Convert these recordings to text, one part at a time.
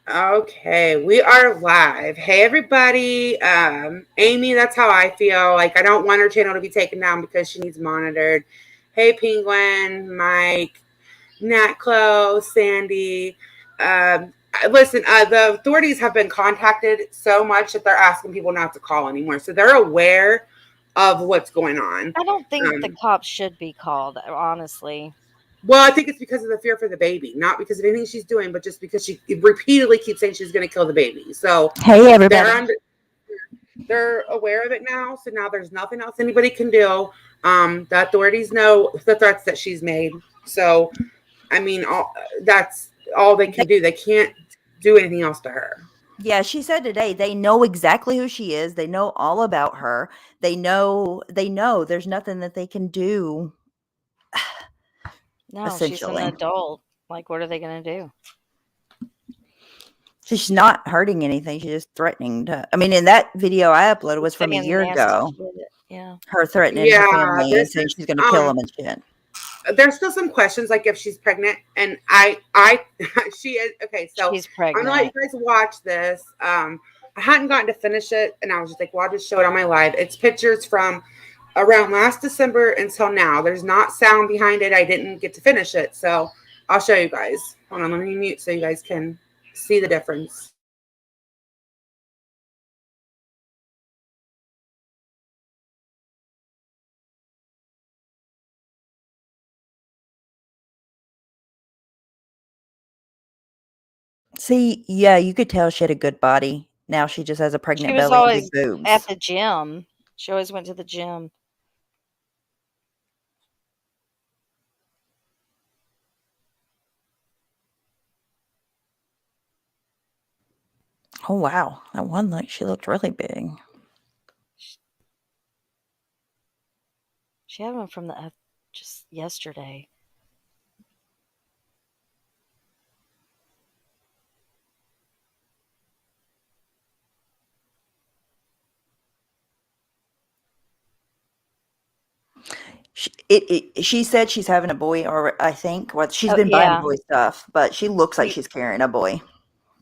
Okay, we are live. Hey everybody. Amy, that's how I feel. Like I don't want her channel to be taken down because she needs monitored. Hey Penguin, Mike, Nat Chloe, Sandy. Listen, the authorities have been contacted so much that they're asking people not to call anymore. So they're aware of what's going on. I don't think the Um, cops should be called, honestly. well, I think it's because of the fear for the baby, not because of anything she's doing, but just because she repeatedly keeps saying she's going to kill the baby. So Hey, they're everybody. under, they're aware of it now. So now there's nothing else anybody can do. The authorities know the threats that she's made. So I mean, that's all they can do. They can't do anything else to her. Yeah, she said today they know exactly who she is. They know all about her. They know there's nothing that they can do No, she's an essentially. adult. Like, what are they going to do? She's not hurting anything. She's just threatening to I mean, in that video I uploaded was from a Saying year nasty ago. shit. Yeah. Her threatening her Yeah, family and this saying is she's going to kill them and shit. there's still some questions like if she's pregnant and I she is okay, so She's I'm gonna let you pregnant. guys watch this. I hadn't gotten to finish it and I was just like, well, I'll just show it on my live. It's pictures from around last December until now. There's not sound behind it. I didn't get to finish it, so I'll show you guys. Hold on, let me mute so you guys can see the difference. See, yeah, you could tell she had a good body. Now she just has a She pregnant was belly and big always at boobs. the gym. She always went to the gym. Oh wow, that one she looked really big. She had one from the just yesterday. She said she's having a boy, or I think what she's Oh, been buying yeah. boy stuff, but she looks like She she's carrying a boy.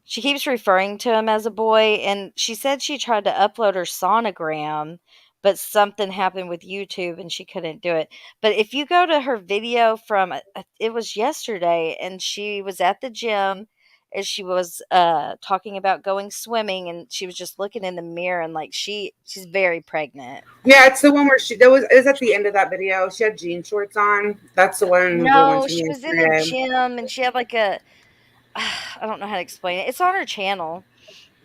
she keeps referring to him as a boy, and she said she tried to upload her sonogram, but something happened with YouTube and she couldn't do it. But if you go to her video from it was yesterday, and she was at the gym and she was talking about going swimming, and she was just looking in the mirror, and like she's very pregnant. Yeah, it's the one where she there was is at the end of that video. She had jean shorts on. That's the one No, from she was in the yesterday. gym and she had like a I don't know how to explain it. It's on her channel.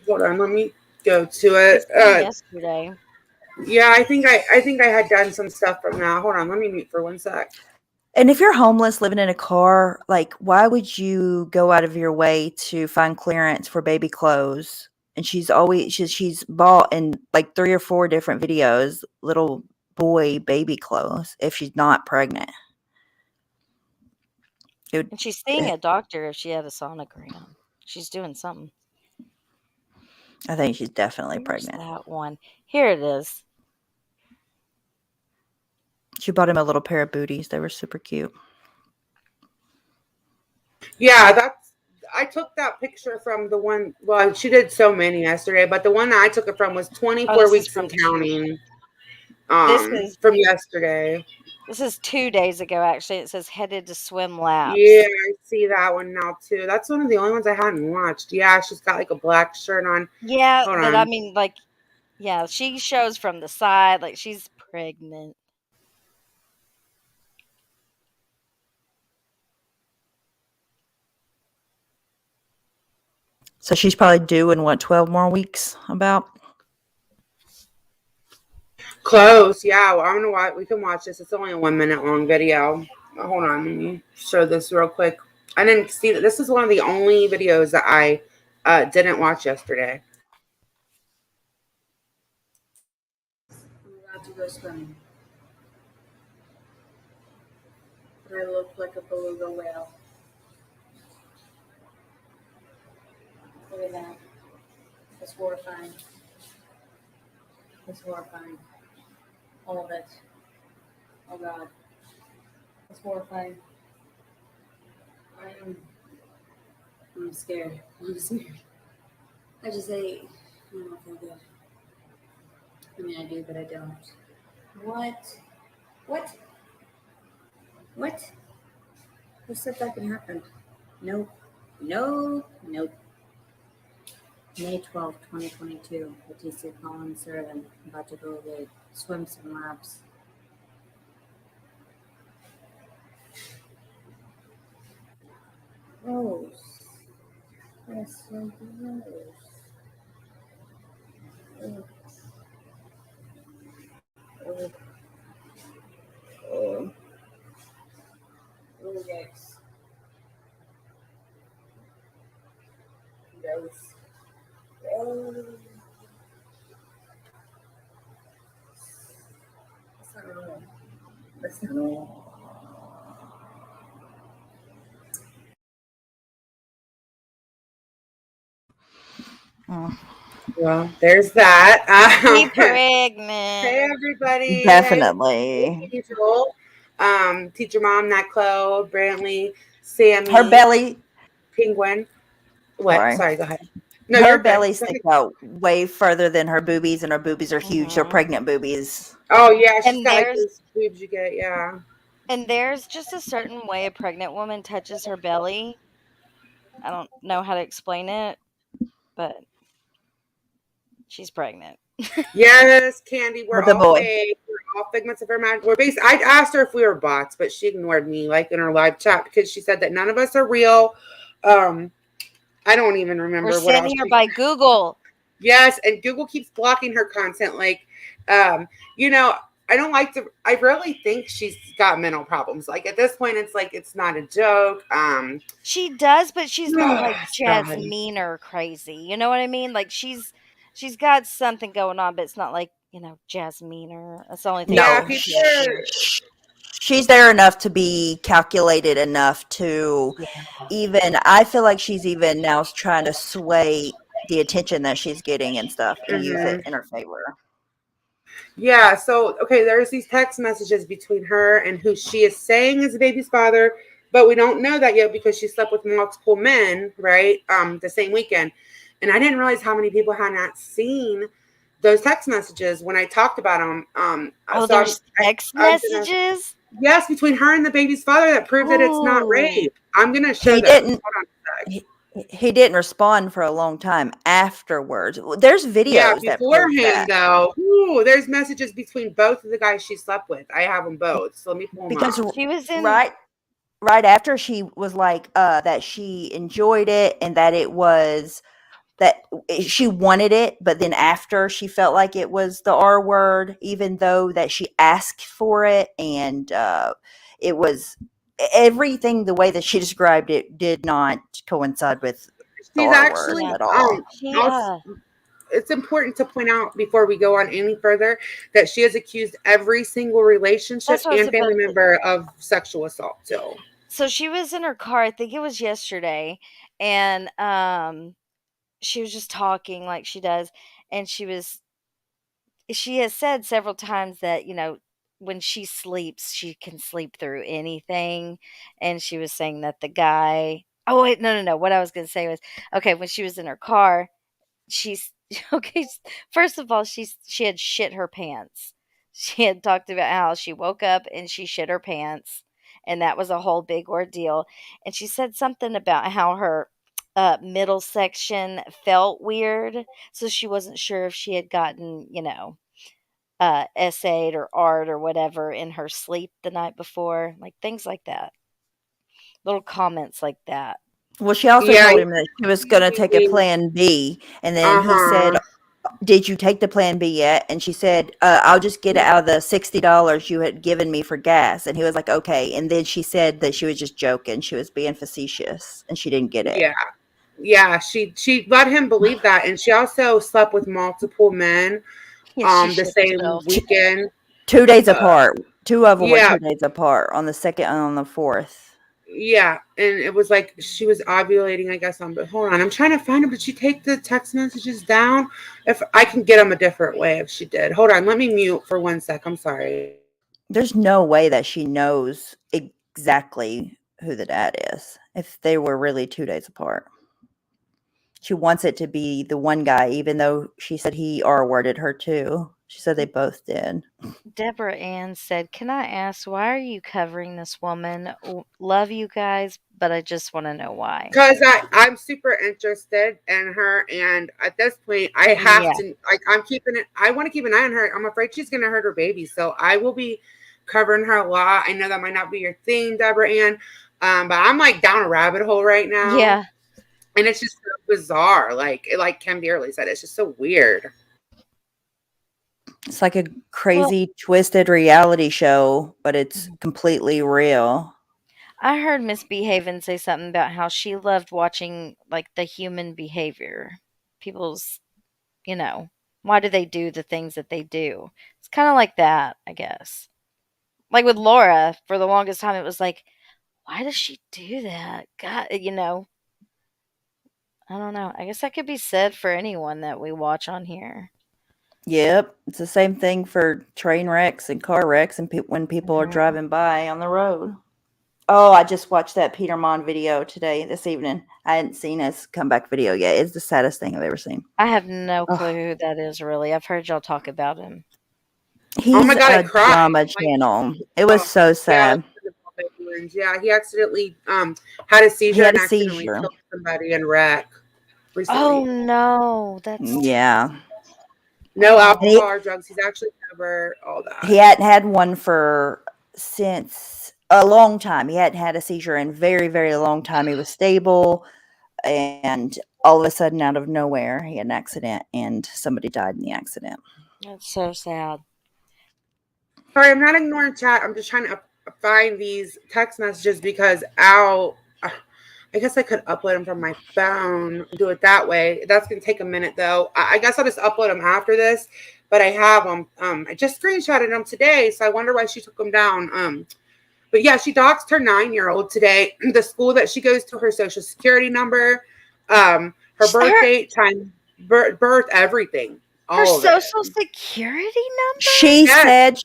Hold on, let me go to it. It's from yesterday. Yeah, I think I had done some stuff from that. Hold on, let me mute for 1 sec. And if you're homeless living in a car, like why would you go out of your way to find clearance for baby clothes? And she's bought in like 3 or 4 different videos little boy baby clothes if she's not pregnant. It would, And she's seeing a doctor if she had a sonogram. She's doing something. I think she's definitely Where's pregnant. that one? Here it is. She bought him a little pair of booties. They were super cute. Yeah, I took that picture from the one. Well, she did so many yesterday, but the one that I took it from was Oh, 24 this is weeks and from two. counting. This is From yesterday. this is 2 days ago. Actually, it says headed to swim Yeah, laps. I see that one now too. That's one of the only ones I hadn't watched. Yeah, she's got like a black shirt on. Yeah, Hold but I on. mean, like, yeah, she shows from the side like she's pregnant. So she's probably due in what, 12 more weeks about? Close. Yeah, well, I'm gonna watch. We can watch this. It's only a 1 minute long video. Hold on, let me show this real quick. I didn't see that. This is one of the only videos that I didn't watch yesterday. I'm about to go swimming, but I look like a beluga whale. Look at that. It's horrifying. It's horrifying. All of it. Oh God. It's horrifying. I am I'm scared. I'm scared. I just ate. I don't feel good. I mean, I do, but I don't. What? What? What? Who said that can happen? Nope. Nope. Nope. May 12th, 2022. Leticia Collins, Servant. About to go get swim some laps. Gross. That's so gross. Ugh. Ugh. Ugh. Ugh, yikes. Gross. Ugh. That's not normal. That's not normal. Mm, Well, there's that. Be Hey pregnant. everybody. Hey definitely. Angel. Teacher mom, Nat Chloe, Brantley, Her Sammy, belly, Penguin. What? sorry, Sorry, go ahead. No, her you're good. belly Go ahead. sticks out way further than her boobies, and her boobies are huge. They're Hmm. pregnant boobies. Oh yeah, she's And got like there's those boobs you get, yeah. and there's just a certain way a pregnant woman touches her belly. I don't know how to explain it, but she's pregnant. Yes, Candy, we're With a all boy. fake. We're all figments of her mind. We're based. I asked her if we were bots, but she ignored me, like in her live chat, because she said that none of us are real. Um, I don't even We're remember what sent else. here by Google. Yes, and Google keeps blocking her content. Like, um, you know, I don't like to. I really think she's got mental problems. Like at this point, it's like it's not a joke. She does, but she's not like God. Jasmine or crazy. You know what I mean? Like she's got something going on, but it's not like, Jasmine or that's the only thing I Yeah, No, can people compare it are. to. she's there enough to be calculated enough to even. I feel like she's even now trying to sway the attention that she's getting and stuff and use it Mhm. in her favor. Yeah, so okay, there's these text messages between her and who she is saying is the baby's father, but we don't know that yet because she slept with multiple men, right? The same weekend. And I didn't realize how many people had not seen those text messages when I talked about them. Oh, So there's text I'm gonna messages? yes, between her and the baby's father that prove that it's not Ooh. rape. I'm gonna show He those. didn't. Hold on a sec. He didn't respond for a long time afterwards. There's Yeah, videos that prove beforehand that though, ooh, there's messages between both of the guys she slept with. I have them both, so let me pull them because up. She was in right after she was like that she enjoyed it and that it was that she wanted it, but then after she felt like it was the R word, even though that she asked for it, and it was everything the way that she described it did not coincide with the She's R word yeah. actually at all. She also, it's important to point out before we go on any further that she has accused every single relationship that's what I was and family about to member of sexual assault. So so she was in her car, I think it was yesterday, and she was just talking like she does, and she has said several times that, when she sleeps, she can sleep through anything. And she was saying that the guy, oh, wait, no, no, no. What I was going to say was, okay, when she was in her car, she's, okay, first of all, she had shit her pants. She had talked about how she woke up and she shit her pants. And that was a whole big ordeal. And she said something about how her middle section felt weird. So she wasn't sure if she had gotten, essayed or art or whatever in her sleep the night before, like things like that. Little comments like that. Well, she also yeah, told him that she was going to take a plan B, and then uh he said, huh, "Did you take the plan B yet?" And she said, "I'll just get it out of the $60 you had given me for gas." And he was like, "Okay." And then she said that she was just joking; she was being facetious, and she didn't get it. yeah. Yeah, she let him believe that, and she also slept with multiple men Yeah, she the shit same herself. 2 weekend. days Uh, apart. 2 of them were yeah, 2 days apart, on the 2nd and on the 4th. yeah, and it was like she was ovulating, I guess. On but hold on, I'm trying to find them. Did she take the text messages down? If I can get them a different way, if she did, hold on. Let me mute for 1 sec. I'm sorry. There's no way that she knows exactly who the dad is if they were really 2 days apart. She wants it to be the one guy, even though she said he R-worded her too. She said they both did. Deborah Ann said, "Can I ask, why are you covering this woman? Love you guys, but I just want to know why." Because I'm super interested in her, and at this point, I have Yeah. to, like, I'm keeping it, I want to keep an eye on her. I'm afraid she's going to hurt her baby, so I will be covering her a lot. I know that might not be your thing, Deborah Ann, but I'm, like, down a rabbit hole right now. Yeah. And it's just so bizarre. Like Kim Dearly said, it's just so weird. It's like a crazy, twisted reality show, but it's Mhm. completely real. I heard Miss Behaven say something about how she loved watching, like, the human behavior. People's, why do they do the things that they do? It's kind of like that, I guess. Like with Laura, for the longest time, it was like, why does she do that? God, I don't know. I guess that could be said for anyone that we watch on here. Yep, it's the same thing for train wrecks and car wrecks and when people are Mhm. driving by on the road. Oh, I just watched that Peter Mon video this evening. I hadn't seen his comeback video yet. It's the saddest thing I've ever seen. I have no Ugh. clue who that is, really. I've heard y'all talk about him. Oh my He's God, I a cried. drama Like, channel. It was so sad. Yeah, he accidentally had a He seizure had and a accidentally seizure. killed somebody in wreck Oh, recently. no. That's Yeah. No oh. And alcohol or drugs. He's actually sober, all that. he hadn't had one since a long time. He hadn't had a seizure in very, very long time. He was stable, and all of a sudden, out of nowhere, he had an accident, and somebody died in the accident. That's so sad. Sorry, I'm not ignoring chat. I'm just trying to find these text messages because I guess I could upload them from my phone, do it that way. That's going to take a minute, though. I guess I'll just upload them after this, but I have them. I just screenshotted them today, so I wonder why she took them down. But yeah, she doxed her 9-year-old today. The school that she goes to, her social security number, her birth date, time, birth, everything, Her all of it. social security number? She Yes. said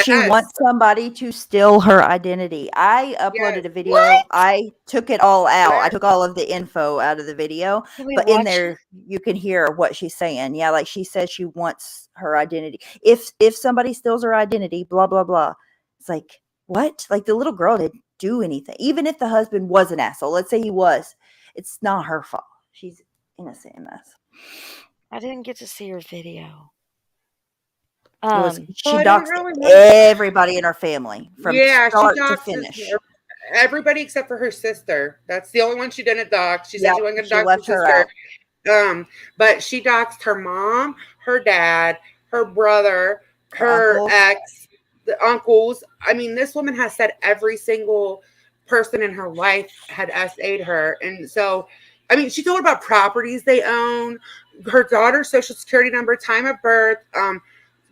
she Yes. wants somebody to steal her identity. I uploaded Yes. a video. What? I took it all out. I Yes. took all of the info out of the video, Can we but in watch there it? you can hear what she's saying. Yeah, like she says she wants her identity. If somebody steals her identity, blah blah blah. It's like, what? Like the little girl didn't do anything. Even if the husband was an asshole, let's say he was, it's not her fault. She's innocent in this. I didn't get to see her video. She I don't doxed really want- everybody in her family from Yeah, she start to doxed finish. everybody except for her sister. That's the only one she didn't dox. She said Yep, she wasn't going to she dox left her her sister. out. But she doxed her mom, her dad, her brother, Her her uncle. ex, the uncles. I mean, this woman has said every single person in her life had SA'd her. And so, I mean, she told about properties they own, her daughter's social security number, time of birth,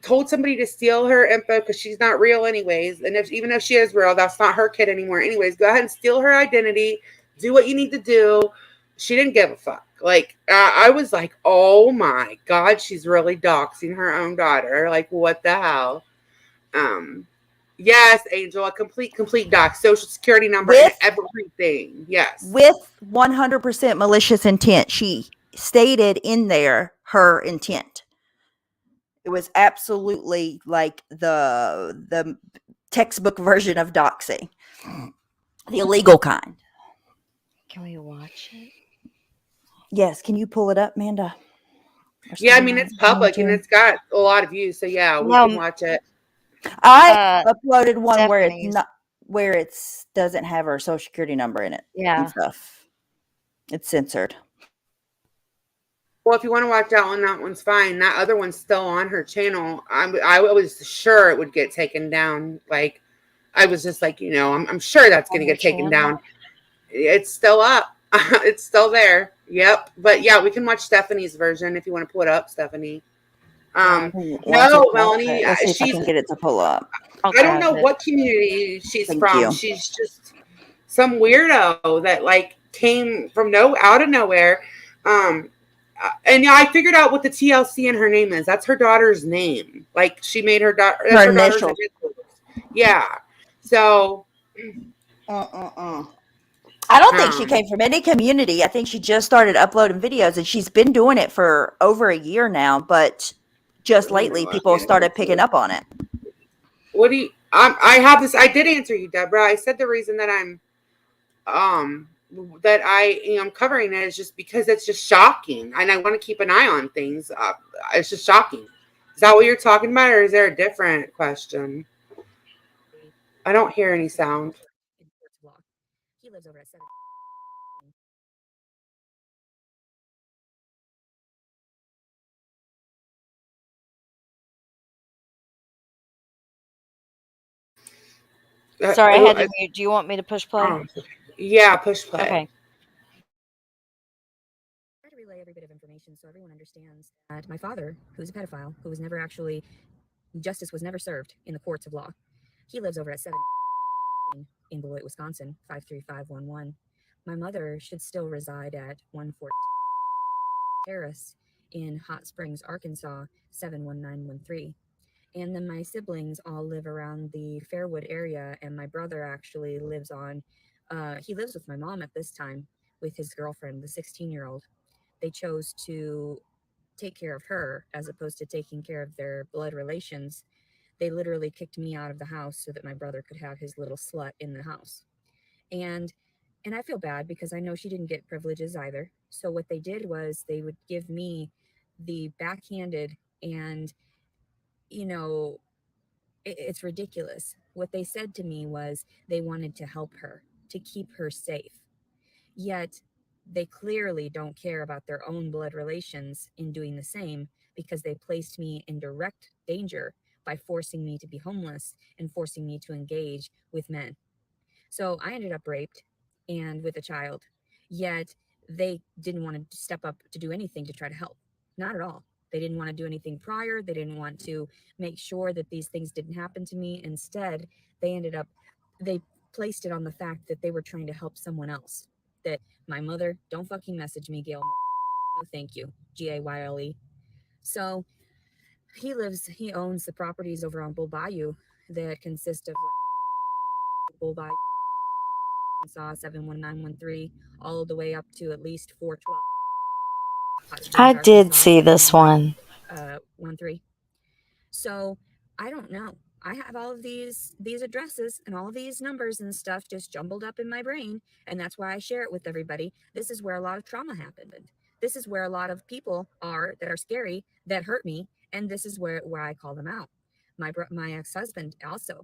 told somebody to steal her info because she's not real anyways. And even if she is real, that's not her kid anymore. Anyways, go ahead and steal her identity. Do what you need to do. She didn't give a fuck. Like, I was like, oh my God, she's really doxing her own daughter. Like, what the hell? Yes, Angel, a complete dox, social security number and everything. Yes. With 100% malicious intent. She stated in there her intent. It was absolutely like the textbook version of doxing. The illegal kind. Can we watch it? Yes, can you pull it up, Amanda? Yeah, I mean, it's public and it's got a lot of views. So yeah, we can watch it. I uploaded one where it's Stephanie's. not doesn't have her social security number in it. Yeah. And stuff. It's censored. Well, if you want to watch that one, that one's fine. That other one's still on her channel. I was sure it would get taken down. Like, I was just like, I'm sure that's going to get taken down. It's still up. It's still there. Yep. But yeah, we can watch Stephanie's version if you want to pull it up, Stephanie. No, Melanie, Let's see if I can get it to pull up. I don't know what community she's from. You. She's just some weirdo that like came from out of nowhere. And yeah, I figured out what the TLC in her name is. That's her daughter's name. Like she made her daughter. That's her daughter's initials. Yeah. So. I don't think she came from any community. I think she just started uploading videos, and she's been doing it for over a year now. But just lately, people started picking up on it. What do you? I have this. I did answer you, Deborah. I said the reason that that I am covering it is just because it's just shocking, and I want to keep an eye on things. It's just shocking. Is that what you're talking about, or is there a different question? I don't hear any sound. He lives over at 7. Sorry, I had to mute. Do you want me to push play? Yeah, push play. Okay. Try to relay every bit of information so everyone understands that my father, who's a pedophile, who was never actually, justice was never served in the courts of law. He lives over at 7 in Beloit, Wisconsin, 53511. My mother should still reside at 114 Terrace in Hot Springs, Arkansas, 71913. And then my siblings all live around the Fairwood area, and my brother actually lives on, he lives with my mom at this time with his girlfriend, the 16-year-old. They chose to take care of her as opposed to taking care of their blood relations. They literally kicked me out of the house so that my brother could have his little slut in the house. And I feel bad because I know she didn't get privileges either. So what they did was they would give me the backhanded, and, you know, it's ridiculous. What they said to me was they wanted to help her, to keep her safe. Yet they clearly don't care about their own blood relations in doing the same, because they placed me in direct danger by forcing me to be homeless and forcing me to engage with men. So I ended up raped and with a child, yet they didn't want to step up to do anything to try to help. Not at all. They didn't want to do anything prior. They didn't want to make sure that these things didn't happen to me. Instead, they placed it on the fact that they were trying to help someone else. That my mother, don't fucking message me, Gail. No, thank you. Gayle. So he owns the properties over on Bull Bayou that consist of Bull Bayou, Arkansas, 71913, all the way up to at least 412. I did see this one. 13. So I don't know. I have all of these addresses and all these numbers and stuff just jumbled up in my brain, and that's why I share it with everybody. This is where a lot of trauma happened. This is where a lot of people are that are scary, that hurt me, and this is where I call them out. My ex-husband also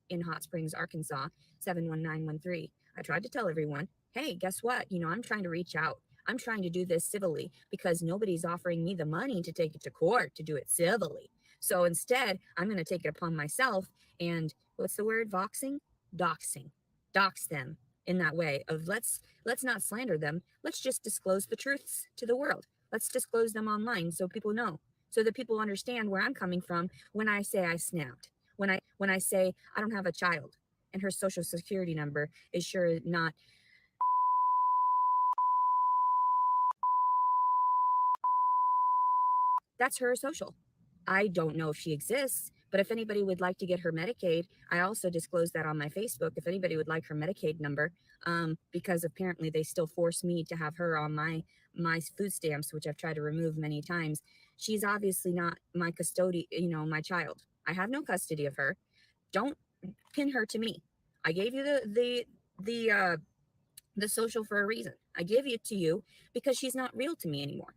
in Hot Springs, Arkansas, 71913. I tried to tell everyone, hey, guess what? I'm trying to reach out. I'm trying to do this civilly because nobody's offering me the money to take it to court to do it civilly. So instead, I'm going to take it upon myself and, what's the word? Doxing. Dox them in that way of let's not slander them. Let's just disclose the truths to the world. Let's disclose them online so people know, so that people understand where I'm coming from when I say I snapped. When I say I don't have a child and her social security number is sure not that's her social. I don't know if she exists, but if anybody would like to get her Medicaid, I also disclosed that on my Facebook. If anybody would like her Medicaid number, because apparently they still force me to have her on my food stamps, which I've tried to remove many times. She's obviously not my custodian, my child. I have no custody of her. Don't pin her to me. I gave you the social for a reason. I give it to you because she's not real to me anymore.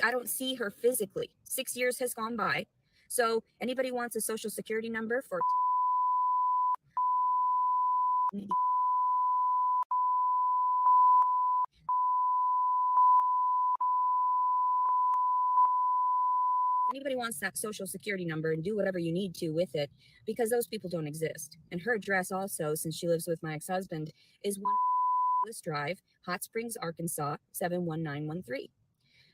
I don't see her physically. 6 years has gone by. So anybody wants a social security number for anybody wants that social security number, and do whatever you need to with it, because those people don't exist. And her address also, since she lives with my ex-husband, is 1 Drive, Hot Springs, Arkansas, 71913.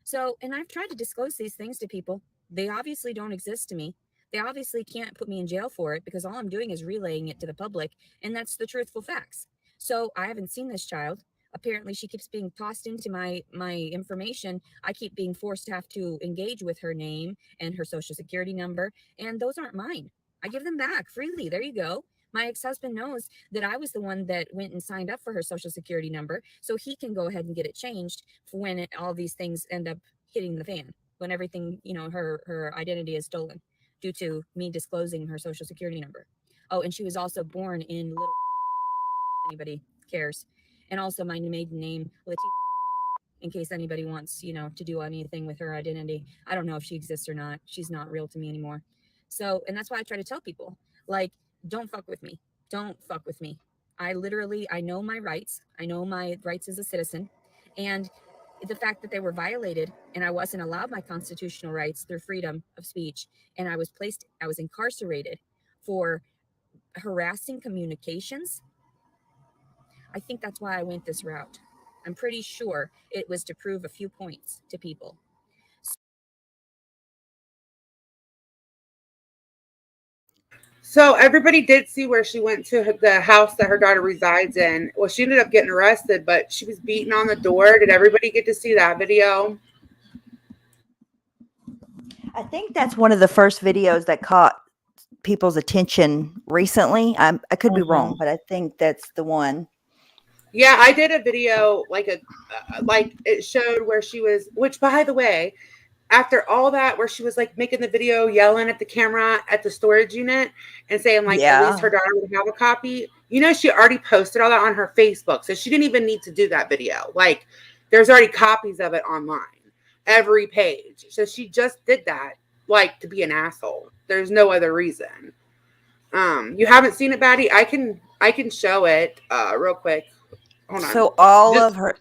So, and I've tried to disclose these things to people. They obviously don't exist to me. They obviously can't put me in jail for it, because all I'm doing is relaying it to the public, and that's the truthful facts. So I haven't seen this child. Apparently she keeps being tossed into my information. I keep being forced to have to engage with her name and her social security number, and those aren't mine. I give them back freely. There you go. My ex-husband knows that I was the one that went and signed up for her social security number, so he can go ahead and get it changed for when all these things end up hitting the fan, when everything, you know, her identity is stolen due to me disclosing her social security number. Oh, and she was also born in Little, anybody cares. And also my maiden name, Latifah, in case anybody wants, you know, to do anything with her identity. I don't know if she exists or not. She's not real to me anymore. So, and that's why I try to tell people, like, don't fuck with me. Don't fuck with me. I know my rights. I know my rights as a citizen. And the fact that they were violated and I wasn't allowed my constitutional rights through freedom of speech, and I was incarcerated for harassing communications, I think that's why I went this route. I'm pretty sure it was to prove a few points to people. So everybody did see where she went to the house that her daughter resides in. Well, she ended up getting arrested, but she was beating on the door. Did everybody get to see that video? I think that's one of the first videos that caught people's attention recently. I could be wrong, but I think that's the one. Yeah, I did a video like it showed where she was, which by the way, after all that, where she was like making the video, yelling at the camera at the storage unit and saying like at least her daughter would have a copy. You know, she already posted all that on her Facebook, so she didn't even need to do that video. Like, there's already copies of it online, every page. So she just did that, like, to be an asshole. There's no other reason. You haven't seen it, Batty? I can show it real quick. Hold on. So all of her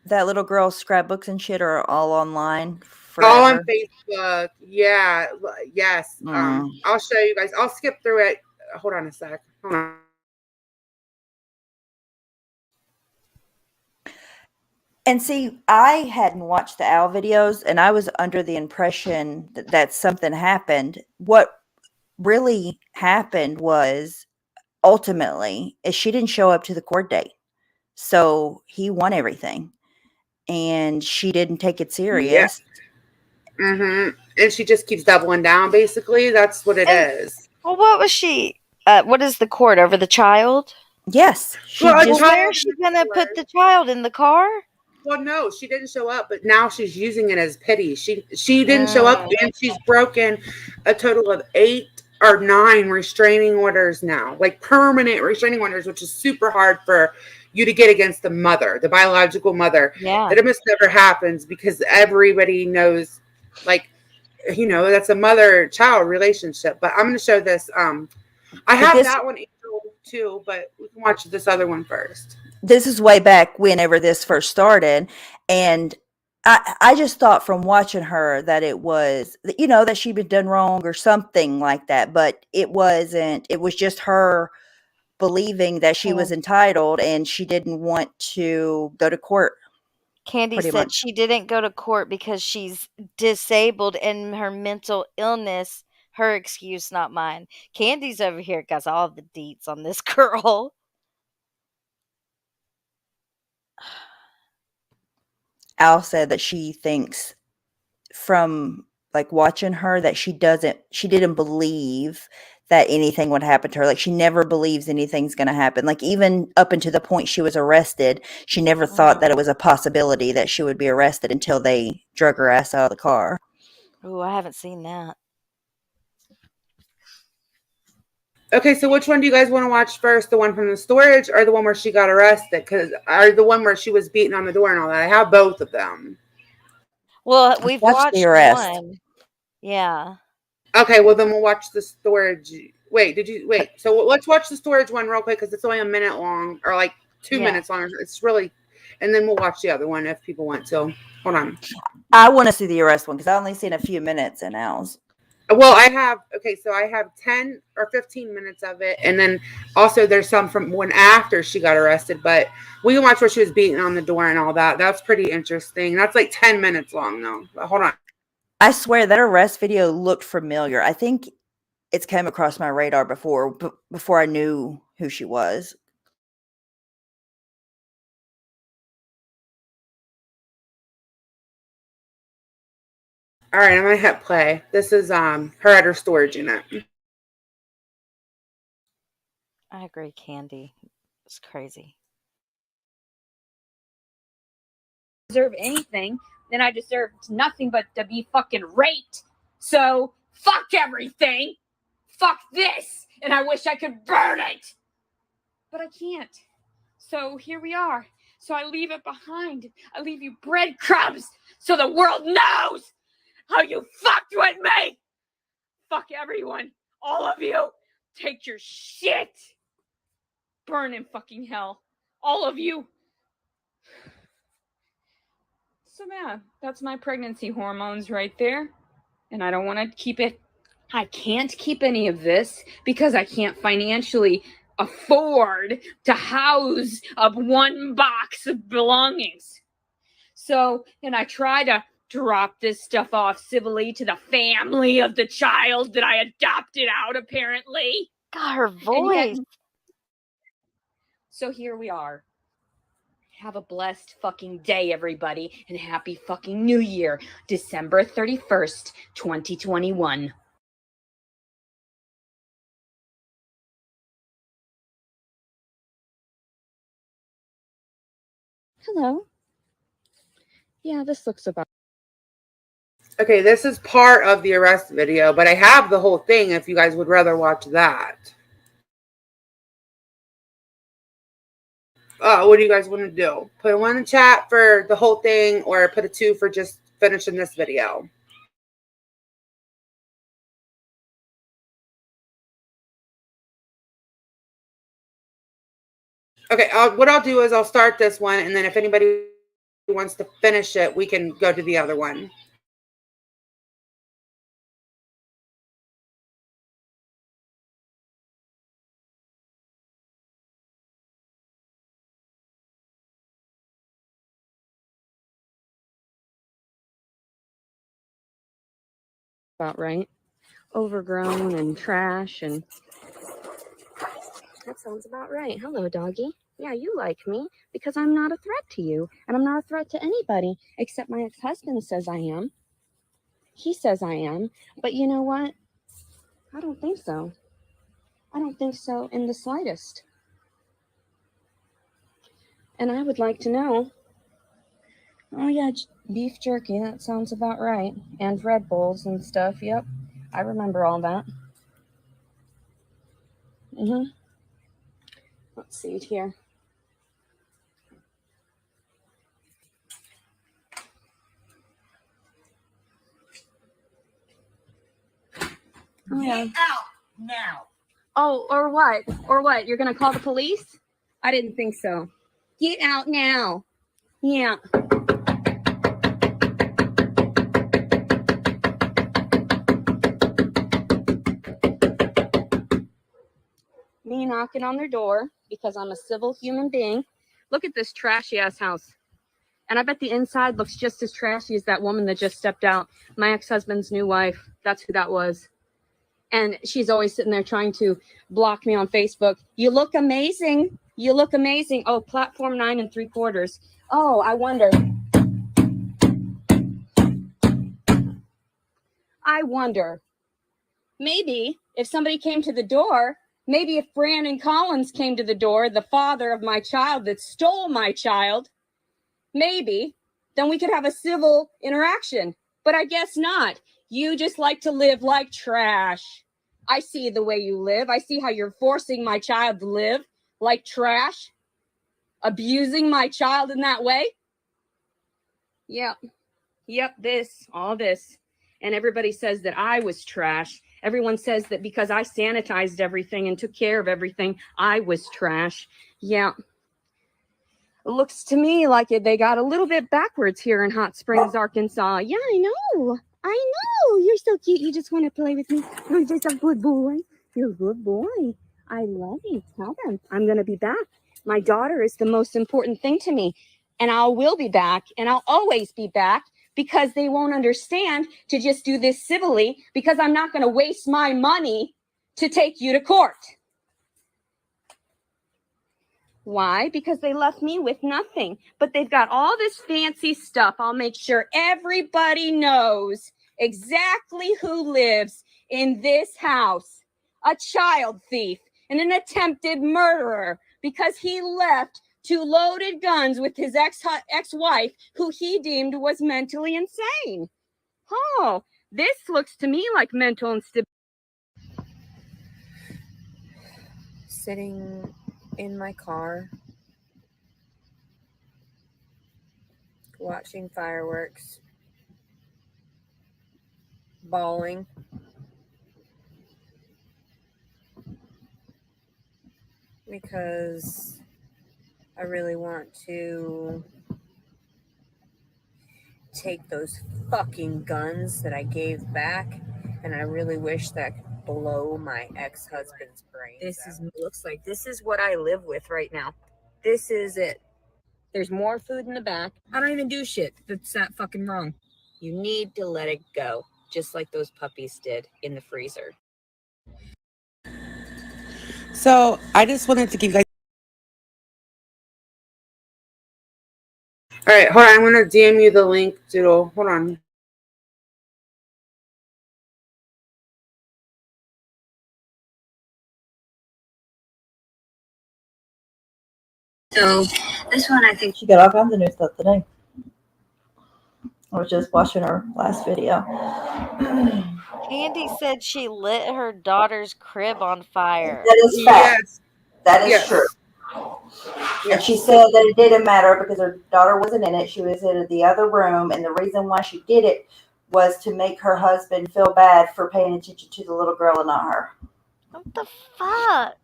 that little girl's scrapbooks and shit are all online forever. All on Facebook. Yeah. Yes. I'll show you guys. I'll skip through it. Hold on a sec. Hold on. And see, I hadn't watched the Owl videos, and I was under the impression that something happened. What really happened was, ultimately, is she didn't show up to the court date. So he won everything. And she didn't take it serious. And she just keeps doubling down, basically. That's what it is. Well, what was she? What is the court over the child? Yes. Where is she going to put the child in the car? Well, no, she didn't show up, but now she's using it as pity. She didn't show up, and she's broken a total of 8 or 9 restraining orders now, like permanent restraining orders, which is super hard for you to get against the mother, the biological mother. Yeah. It almost never happens because everybody knows, like, you know, that's a mother-child relationship. But I'm going to show this. I have that one too, but we can watch this other one first. This is way back whenever this first started. And I just thought from watching her that it was, you know, that she'd been done wrong or something like that. But it wasn't. It was just her believing that she was entitled and she didn't want to go to court. Candy said she didn't go to court because she's disabled and her mental illness, her excuse, not mine. Candy's over here got all the deets on this girl. Al said that she thinks from like watching her that she didn't believe that anything would happen to her. Like, she never believes anything's going to happen. Like, even up until the point she was arrested, she never thought that it was a possibility that she would be arrested until they drug her ass out of the car. Oh, I haven't seen that. Okay, so which one do you guys want to watch first? The one from the storage or the one where she got arrested? Or the one where she was beating on the door and all that? I have both of them. Well, we've watched one. Yeah. Okay, well then we'll watch the storage. Wait. So let's watch the storage one real quick because it's only a minute long, or like 2 minutes long. It's really, and then we'll watch the other one if people want to. Hold on. I want to see the arrest one because I only seen a few minutes in Al's. Well, I have 10 or 15 minutes of it, and then also there's some from when after she got arrested. But we can watch where she was beating on the door and all that. That's pretty interesting. That's like 10 minutes long though. But hold on. I swear that arrest video looked familiar. I think it's came across my radar before I knew who she was. All right, I'm gonna hit play. This is her at her storage unit. I agree, Candy. It's crazy. Deserve anything, then I deserved nothing but to be fucking raped. So fuck everything. Fuck this. And I wish I could burn it. But I can't. So here we are. So I leave it behind. I leave you breadcrumbs so the world knows how you fucked with me. Fuck everyone. All of you. Take your shit. Burn in fucking hell. All of you. So yeah, that's my pregnancy hormones right there. And I don't want to keep it. I can't keep any of this because I can't financially afford to house up one box of belongings. So, and I try to drop this stuff off civilly to the family of the child that I adopted out, apparently. God, her And voice. yet, so here we are. Have a blessed fucking day, everybody, and happy fucking New Year, December 31st, 2021. Hello. Yeah, this looks about. Okay, this is part of the arrest video, but I have the whole thing if you guys would rather watch that. What do you guys want to do? Put a 1 in the chat for the whole thing, or put a 2 for just finishing this video. Okay, what I'll do is I'll start this one, and then if anybody wants to finish it, we can go to the other one. About right. Overgrown and trash, and that sounds about right. Hello, doggy. Yeah, you like me because I'm not a threat to you, and I'm not a threat to anybody except my ex-husband says I am. He says I am, but you know what? I don't think so. I don't think so in the slightest. And I would like to know. Oh yeah, beef jerky, that sounds about right. And Red Bulls and stuff, yep. I remember all that. Let's see it here. Oh, yeah. Get out now. Oh, or what? Or what? You're gonna call the police? I didn't think so. Get out now. Yeah. Me knocking on their door because I'm a civil human being. Look at this trashy ass house. And I bet the inside looks just as trashy as that woman that just stepped out. My ex-husband's new wife. That's who that was. And she's always sitting there trying to block me on Facebook. You look amazing. You look amazing. Oh, platform 9 3/4. Oh, I wonder. Maybe if somebody came to the door, maybe if Brandon Collins came to the door, the father of my child that stole my child, maybe, then we could have a civil interaction. But I guess not. You just like to live like trash. I see the way you live. I see how you're forcing my child to live like trash. Abusing my child in that way. Yep, all this. And everybody says that I was trash. Everyone says that because I sanitized everything and took care of everything, I was trash. Yeah. It looks to me like they got a little bit backwards here in Hot Springs, Arkansas. Yeah, I know. You're so cute. You just want to play with me. You're just a good boy. You're a good boy. I love you. Tell them I'm going to be back. My daughter is the most important thing to me. And I will be back. And I'll always be back because they won't understand to just do this civilly because I'm not going to waste my money to take you to court. Why? Because they left me with nothing. But they've got all this fancy stuff. I'll make sure everybody knows exactly who lives in this house. A child thief. and an attempted murderer because he left 2 loaded guns with his ex-wife, who he deemed was mentally insane. Oh, this looks to me like mental instability. Sitting in my car, watching fireworks, bawling. Because I really want to take those fucking guns that I gave back, and I really wish that I could blow my ex-husband's brains out. Looks like this is what I live with right now. This is it. There's more food in the back. I don't even do shit that's that fucking wrong. You need to let it go, just like those puppies did in the freezer. So I just wanted to give you guys. All right, hold on. I'm gonna DM you the link, Doodle. Hold on. So this one, I think She got all kinds of new stuff today. I was just watching her last video. Candy said she lit her daughter's crib on fire. That is fact. Yes. That is Yes. true. Yes. And she said that it didn't matter because her daughter wasn't in it. She was in the other room. And the reason why she did it was to make her husband feel bad for paying attention to the little girl and not her. What the fuck?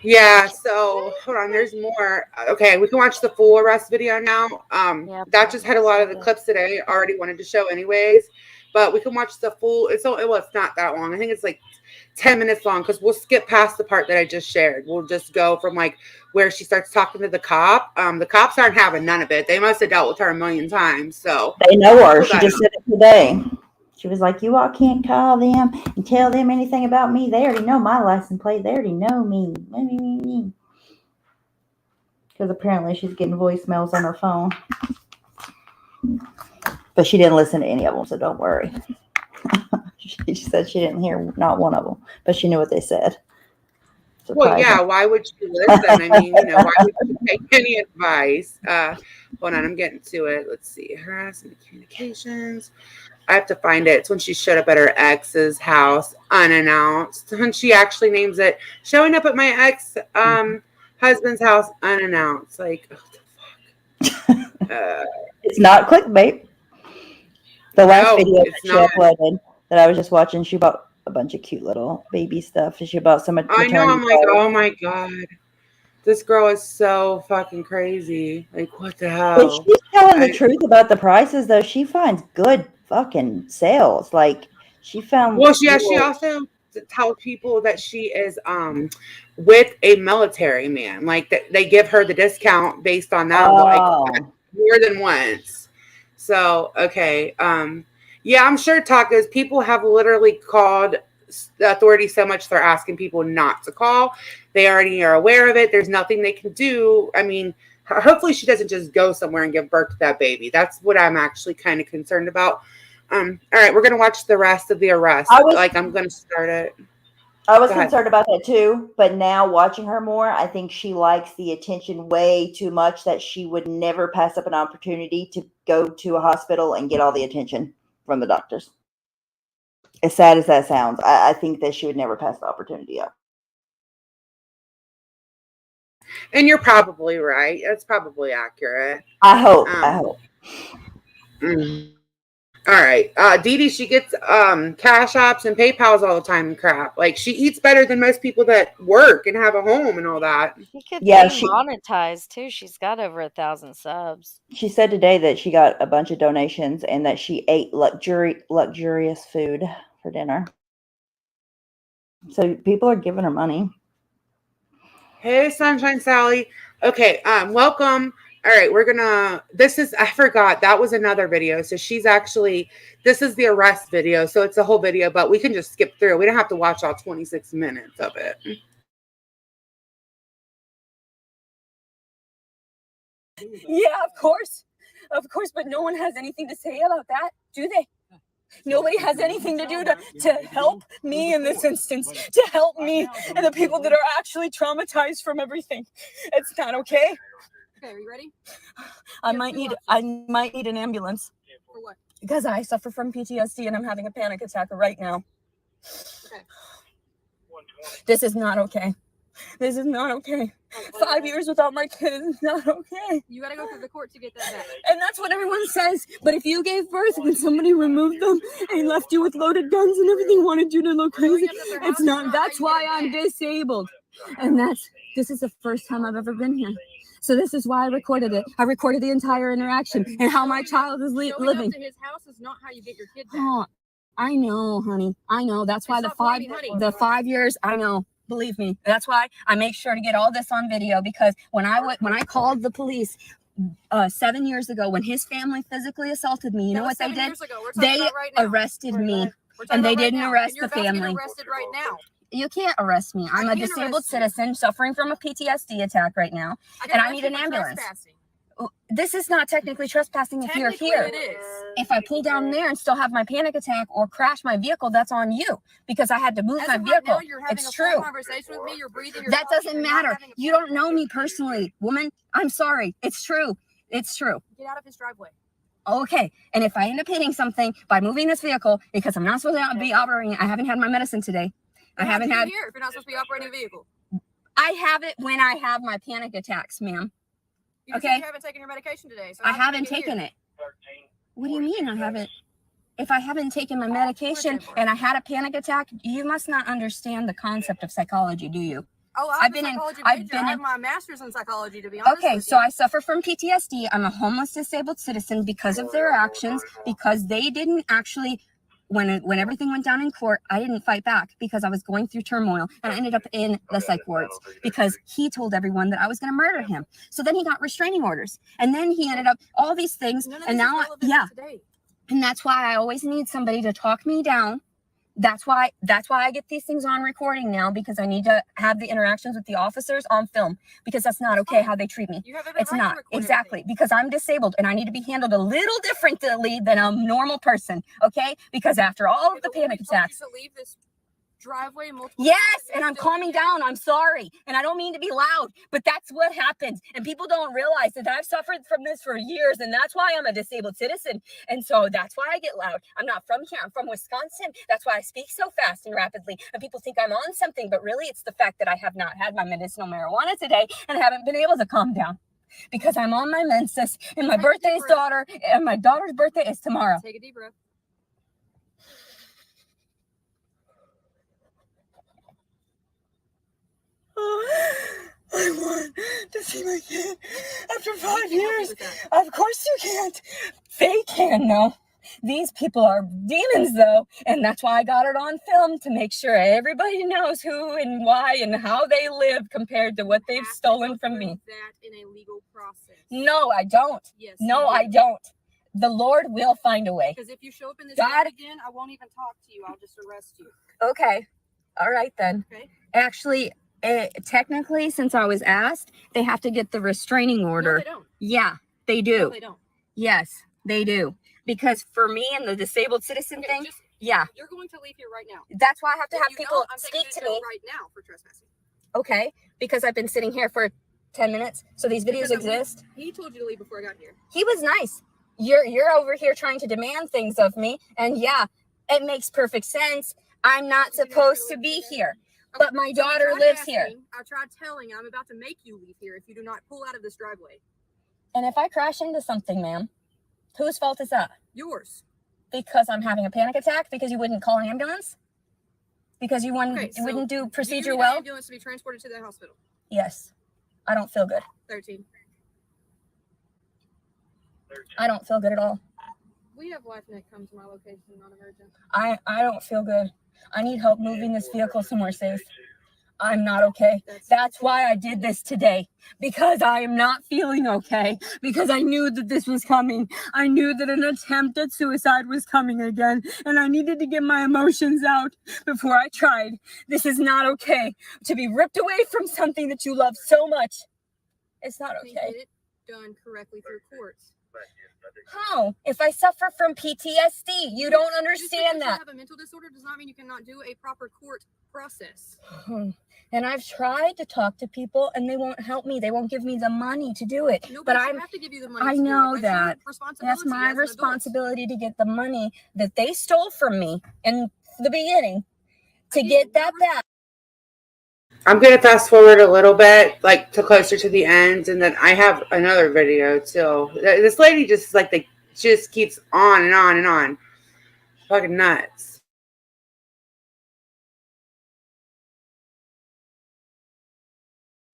Yeah, so hold on, there's more. Okay, we can watch the full arrest video now. Yeah, That just had a lot of the clips that I already wanted to show anyways, but we can watch the full. It's not that long. I think it's like 10 minutes long because we'll skip past the part that I just shared. We'll just go from like where she starts talking to the cop. The cops aren't having none of it. They must have dealt with her a million times. So they know her. She just said it today. She was like, you all can't call them and tell them anything about me. They already know my license plate. They already know me. Because apparently she's getting voicemails on her phone. But she didn't listen to any of them, so don't worry. She said she didn't hear not one of them, but she knew what they said. Well, yeah, why would you listen? I mean, why would you take any advice? Hold on, I'm getting to it. Let's see. Harassment communications. I have to find it. It's when she showed up at her ex's house unannounced. And she actually names it showing up at my ex husband's house unannounced. Like, what the fuck? It's not clickbait. The last video that she not. uploaded that I was just watching, she bought a bunch of cute little baby stuff. She bought some maternity. I know. I'm like, oh my God. This girl is so fucking crazy. Like, what the hell? But she's telling the truth about the prices, though. She finds good fucking sales. Like, she found. Well, she also tells people that she is with a military man. Like, that they give her the discount based on that. Like, more than once. So, okay. Yeah, I'm sure tacos. People have literally called the authorities so much they're asking people not to call. They already are aware of it. There's nothing they can do. I mean, hopefully she doesn't just go somewhere and give birth to that baby. That's what I'm actually kind of concerned about. All right, we're gonna watch the rest of the arrest. I'm gonna start it. I was concerned about that too, but now watching her more, I think she likes the attention way too much that she would never pass up an opportunity to go to a hospital and get all the attention from the doctors. As sad as that sounds, I think that she would never pass the opportunity up. And you're probably right. That's probably accurate. I hope. All right. Dee Dee, she gets Cashaps and PayPals all the time and crap. Like, she eats better than most people that work and have a home and all that. She could be monetized too. She's got over 1,000 subs. She said today that she got a bunch of donations and that she ate luxurious food for dinner. So people are giving her money. Hey, Sunshine Sally. Okay, welcome. All right, I forgot, that was another video. So this is the arrest video. So it's a whole video, but we can just skip through. We don't have to watch all 26 minutes of it. Yeah, of course, but no one has anything to say about that, do they? Nobody has anything to do to help me in this instance, to help me and the people that are actually traumatized from everything. It's not okay. Okay, are you ready? I might need an ambulance. For what? Because I suffer from PTSD and I'm having a panic attack right now. Okay. This is not okay. This is not okay. 5 years without my kids is not okay. You gotta go through the court to get that back. And that's what everyone says. But if you gave birth and somebody removed them and left you with loaded guns and everything, wanted you to look crazy, it's not. That's why I'm disabled. And this is the first time I've ever been here. So this is why I recorded it. I recorded the entire interaction and how my child is living. Showing up to his house is not how you get your kid back. Oh, I know, honey. I know. That's why the 5 years. I know. Believe me. That's why I make sure to get all this on video, because when I called the police 7 years ago, when his family physically assaulted me, you know what they did? They arrested me, and they didn't arrest the family. Arrested right now. You can't arrest me. I'm a disabled citizen suffering from a PTSD attack right now, and I need an ambulance. This is not technically trespassing if you're here. It is. If I pull down there and still have my panic attack or crash my vehicle, that's on you, because I had to move my vehicle. Now, you're having it's a true. full conversation with me, you're breathing, you're that talking, doesn't you're not matter. having a You don't know me personally, woman. I'm sorry. It's true. It's true. Get out of his driveway. Okay. And if I end up hitting something by moving this vehicle, because I'm not supposed to be operating, I haven't had my medicine today. I haven't had. Here if you're not supposed to be operating a vehicle. I have it when I have my panic attacks, ma'am. You just Okay. said you haven't taken your medication today. So I haven't taken it. What do you mean I haven't? If I haven't taken my medication and I had a panic attack, you must not understand the concept of psychology, do you? Oh, I have my master's in psychology, to be honest. Okay, so I suffer from PTSD. I'm a homeless disabled citizen because of their actions, because they didn't actually, when everything went down in court, I didn't fight back because I was going through turmoil, and I ended up in the psych wards because he told everyone that I was going to murder him. So then he got restraining orders, and then he ended up all these things, and now and that's why I always need somebody to talk me down. That's why I get these things on recording now, because I need to have the interactions with the officers on film, because that's not okay how they treat me. It's not. Exactly. Because I'm disabled and I need to be handled a little differently than a normal person. Okay? Because after all of the panic attacks. Driveway yes, and I'm calming down. I'm sorry, and I don't mean to be loud, but that's what happens, and people don't realize that I've suffered from this for years, and that's why I'm a disabled citizen, and so that's why I get loud. I'm not from here. I'm from Wisconsin. That's why I speak so fast and rapidly, and people think I'm on something, but really it's the fact that I have not had my medicinal marijuana today and haven't been able to calm down, because I'm on my menses, and my my daughter's birthday is tomorrow. Take a deep breath. I want to see my kid after 5 years. Of course you can't. They can, though. These people are demons, though, and that's why I got it on film, to make sure everybody knows who and why and how they live compared to what they've stolen from me. That in a legal process. No, I don't. Yes. No, I don't. The Lord will find a way. Because if you show up in this room again, I won't even talk to you. I'll just arrest you. Okay. All right, then. Okay. Actually, technically, since I was asked, they have to get the restraining order. No, they don't. Yeah, they do. No, they don't. Yes, they do. Because for me and the disabled citizen thing, yeah. You're going to leave here right now. That's why I have to have people speak to me. Right now for trespassing. Okay, because I've been sitting here for 10 minutes, so these videos exist. He told you to leave before I got here. He was nice. You're over here trying to demand things of me, and yeah, it makes perfect sense. I'm not supposed to be here. But my daughter lives here. I tried telling you I'm about to make you leave here if you do not pull out of this driveway. And if I crash into something, ma'am, whose fault is that? Yours. Because I'm having a panic attack? Because you wouldn't call an ambulance? Because you wouldn't do procedure well? Ambulance to be transported to the hospital. Yes. I don't feel good. 13. I don't feel good at all. We have LifeNet come to my location, non-emergent. I don't feel good. I need help moving this vehicle somewhere safe. I'm not okay. That's why I did this today. Because I am not feeling okay. Because I knew that this was coming. I knew that an attempt at suicide was coming again. And I needed to get my emotions out before I tried. This is not okay. To be ripped away from something that you love so much. It's not okay. done correctly through courts. How? If I suffer from PTSD, you don't understand Just because that. you have a mental disorder does not mean you cannot do a proper court process. And I've tried to talk to people, and they won't help me. They won't give me the money to do it. Nobody But should have to give you the money I to do it. know That's that. your responsibility That's my as an adult. responsibility to get the money that they stole from me in the beginning to get that back. I'm going to fast forward a little bit, like to closer to the end, and then I have another video too. This lady just just keeps on and on and on. Fucking nuts.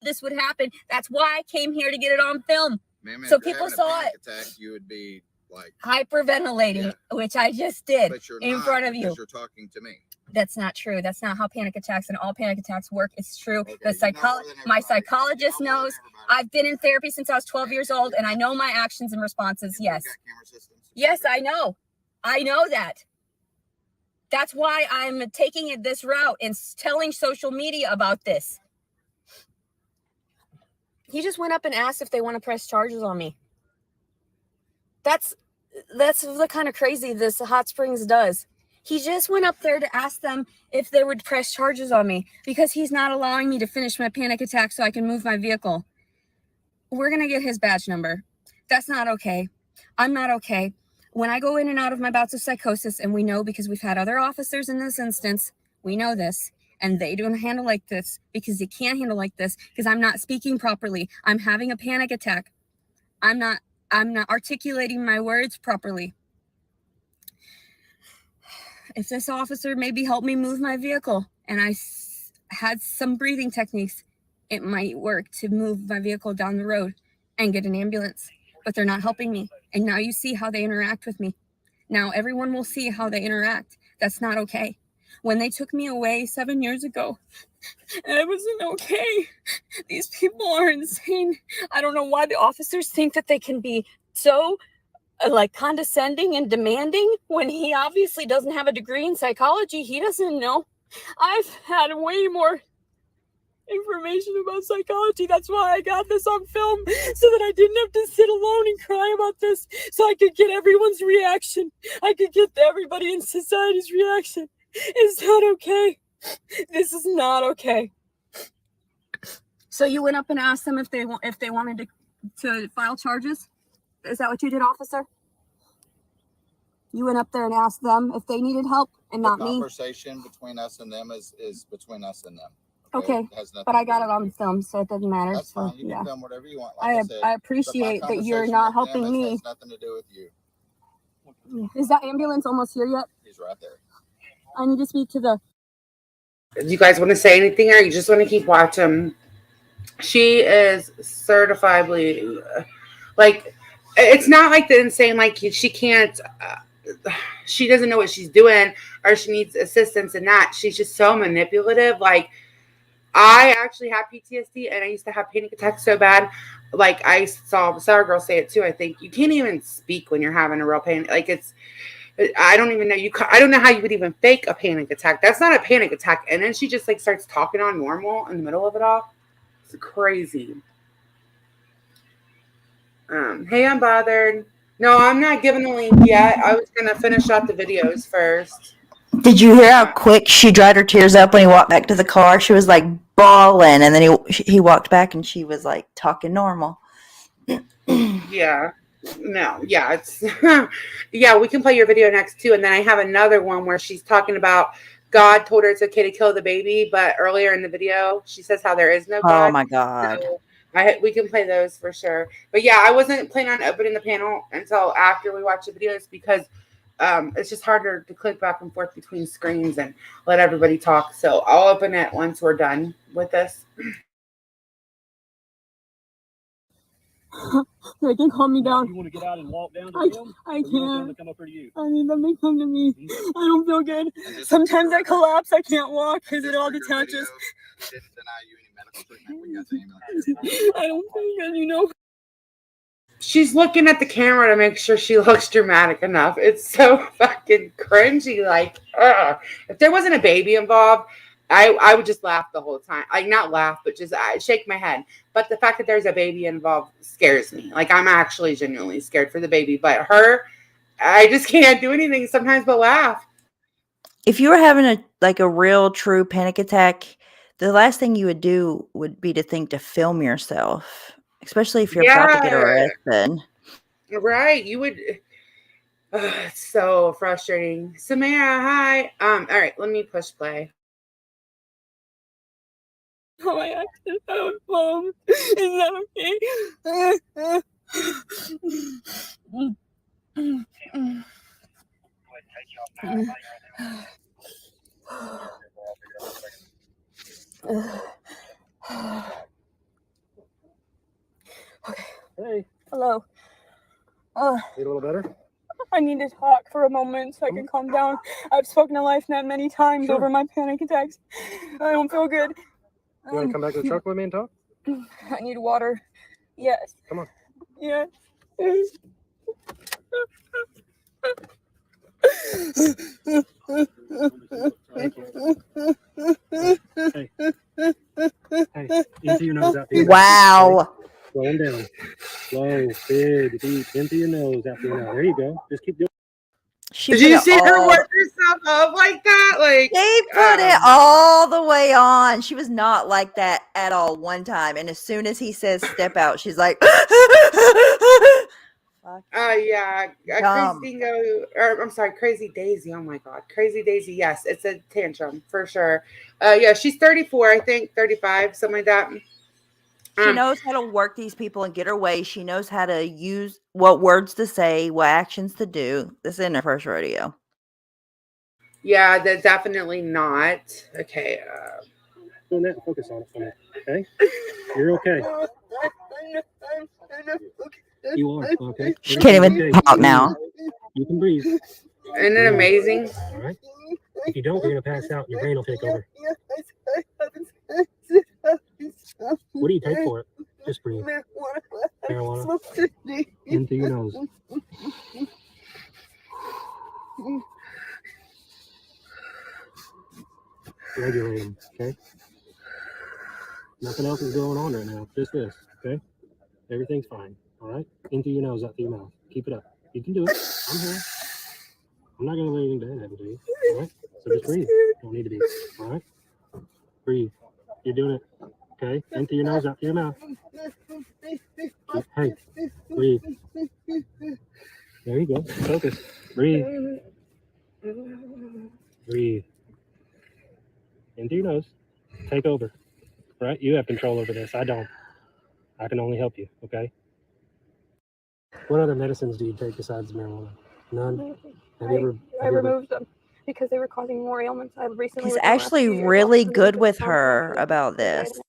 This would happen. That's why I came here to get it on film. Ma'am, So if you're people having a saw panic it. attack, you would be like Hyperventilating, which I just did but you're in not, front of you. because you're talking to me. That's not true. That's not how panic attacks and all panic attacks work. It's true. Okay, The you know more than my everybody. psychologist You know more than knows. everybody. I've been in therapy since I was 12 years old, and I know my actions and responses. We've Yes. got camera systems. Yes, I know. I know that. That's why I'm taking it this route and telling social media about this. He just went up and asked if they want to press charges on me. That's the kind of crazy this Hot Springs does. He just went up there to ask them if they would press charges on me because he's not allowing me to finish my panic attack so I can move my vehicle. We're going to get his badge number. That's not okay. I'm not okay. When I go in and out of my bouts of psychosis, and we know because we've had other officers in this instance, we know this, and they don't handle like this because they can't handle like this because I'm not speaking properly. I'm having a panic attack. I'm not articulating my words properly. If this officer maybe helped me move my vehicle and I had some breathing techniques, it might work to move my vehicle down the road and get an ambulance. But they're not helping me. And now you see how they interact with me. Now everyone will see how they interact. That's not okay. When they took me away 7 years ago, it wasn't okay. These people are insane. I don't know why the officers think that they can be so condescending and demanding when he obviously doesn't have a degree in psychology. He doesn't know. I've had way more information about psychology. That's why I got this on film, so that I didn't have to sit alone and cry about this, so I could get everyone's reaction. I could get everybody in society's reaction. It's not okay. This is not okay. So you went up and asked them if they wanted to file charges? Is that what you did, officer? You went up there and asked them if they needed help and not me? The conversation between us and them is between us and them. Okay, It has nothing but I to got do it with on you. film, so it doesn't matter. That's So, fine. You can film whatever you want. I Like I said, but my appreciate that you're conversation not with them helping me. has nothing to do with you. Is that ambulance almost here yet? He's right there. I need to speak to the... Do you guys want to say anything, or you just want to keep watching? She is certifiably, it's not like the insane, she can't, she doesn't know what she's doing, or she needs assistance in that. She's just so manipulative. I actually have PTSD, and I used to have panic attacks so bad. I saw a girl say it too. I think you can't even speak when you're having a real pain. I don't even know I don't know how you would even fake a panic attack. That's not a panic attack. And then she just starts talking on normal in the middle of it all. It's crazy. Hey, I'm bothered. No, I'm not giving the link yet. I was gonna finish out the videos first. Did you hear how quick she dried her tears up when he walked back to the car? She was bawling, and then he walked back, and she was talking normal. Yeah. No, yeah, it's yeah, we can play your video next too. And then I have another one where she's talking about God told her it's okay to kill the baby, but earlier in the video she says how there is no God. Oh my God. So we can play those for sure. But yeah, I wasn't planning on opening the panel until after we watch the videos because it's just harder to click back and forth between screens and let everybody talk. So I'll open it once we're done with this. They can calm me down. You want to get out and walk down to them? I Or you want them can't. to come up here to you? I need them to come to me. I don't feel good. Sometimes I collapse. I can't walk because it all detaches. He didn't deny you any medical treatment. We got the ambulance. I don't feel good, you know. She's looking at the camera to make sure she looks dramatic enough. It's so fucking cringy. If there wasn't a baby involved, I would just laugh the whole time. Like, not laugh, but just shake my head. But the fact that there's a baby involved scares me. Like, I'm actually genuinely scared for the baby. But her, I just can't do anything sometimes but laugh. If you were having a real true panic attack, the last thing you would do would be to think to film yourself, especially if you're about to get Yeah, arrested. right. You would. It's so frustrating. Samara, hi. All right, let me push play. Oh, I acted out, Mom. Is that okay? Hey, Hello. need a little better? I need to talk for a moment so I can calm down. I've spoken to LifeNet many times Sure. over my panic attacks. I don't feel good. You want to come back to the truck with me and talk? I need water. Yes. Come on. Yes. Hey. Hey, into your nose, out through your mouth. Wow. Slowing down. Slow, big, deep, into your nose, out through your mouth. There you go. Just keep doing She Did put you it see her all. work herself up like that? Like, They put it all the way on. She was not like that at all one time. And as soon as he says step out, she's like, yeah, Crazy dumb. Dingo, or I'm sorry, Crazy Daisy. Oh my God, Crazy Daisy. Yes, it's a tantrum for sure. Yeah, she's 34, I think, 35, something like that. She knows how to work these people and get her way. She knows how to use what words to say, what actions to do. This isn't her first rodeo. Yeah, that's definitely not. Okay. doing that and focus on it for me. Okay? You're okay. You are, okay? She can't even Okay. talk now. You can breathe. Isn't it amazing? All right? If you don't, you're going to pass out and your brain will take over. What do you take for it? Just breathe. Marijuana. Into your nose. Regulating, okay? Nothing else is going on right now. Just this, okay? Everything's fine, all right? Into your nose, out through your mouth. Keep it up. You can do it. I'm here. I'm not going to let anything bad happen to you, all right? So just breathe. You don't need to be, all right? Breathe. You're doing it, okay? Into your nose, out through your mouth. Hey, breathe. There you go. Focus. Breathe. Breathe. Into your nose. Take over, right? You have control over this. I don't. I can only help you, okay? What other medicines do you take besides marijuana? None? I removed them because they were causing more ailments. I recently He's within the last actually 2 years, really lost good with some her about this.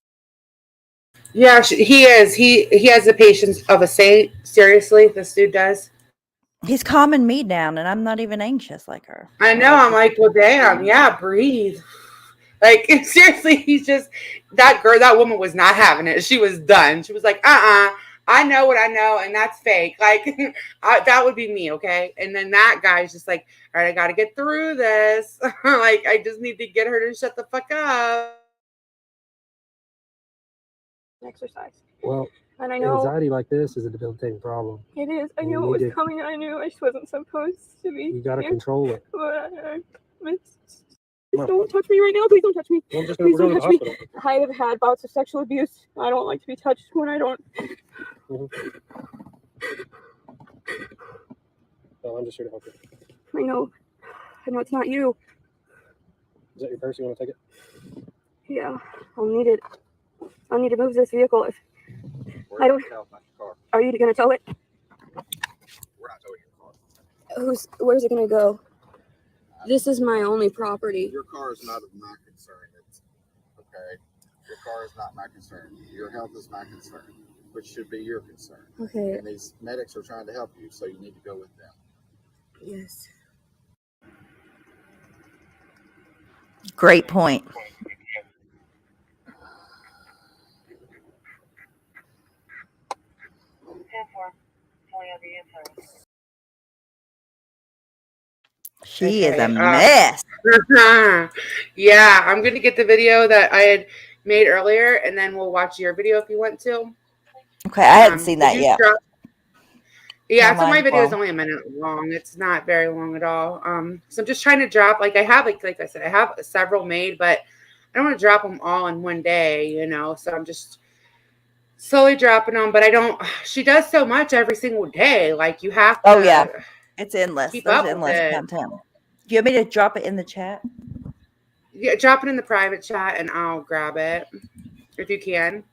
Yeah, he is. He has the patience of a saint. Seriously, this dude does. He's calming me down, and I'm not even anxious like her. I know. I'm like, well, damn. Yeah, breathe. Like, seriously, he's just that girl. That woman was not having it. She was done. She was like, I know what I know, and that's fake. Like, that would be me, okay? And then that guy's just like, all right, I got to get through this. Like, I just need to get her to shut the fuck up. exercise. Well, And I know anxiety like this is a debilitating problem. it is. I You knew need it was to- coming. I knew I just wasn't supposed to be. You got to here. control it. But please don't touch me right now. Please don't touch me. Well, just Please we're going don't to the touch me. hospital. I have had bouts of sexual abuse. I don't like to be touched when I don't. Well, I'm just here to help you. I know it's not you. Is that your purse? You want to take it? Yeah, I'll need it. I'll need to move this vehicle. If I don't. Are you gonna tow it? We're not towing your car. Where's it gonna go? This is my only property. Your car is not of my concern. It's okay. Your car is not my concern. Your health is my concern, which should be your concern. Okay. And these medics are trying to help you, so you need to go with them. Yes. Great point. She is a Okay. mess. Yeah, I'm gonna get the video that I had made earlier, and then we'll watch your video if you want to. Okay, I hadn't seen Did that you yet. drop? Yeah, My so my mind's video is blown. only a minute long. It's not very long at all. So I'm just trying to drop. Like I have, like I said, I have several made, but I don't want to drop them all in one day. So I'm just slowly dropping them. But I don't. She does so much every single day. Like you have Oh yeah, to it's endless. keep There's up with endless it. content. Do you want me to drop it in the chat? Yeah, drop it in the private chat, and I'll grab it if you can.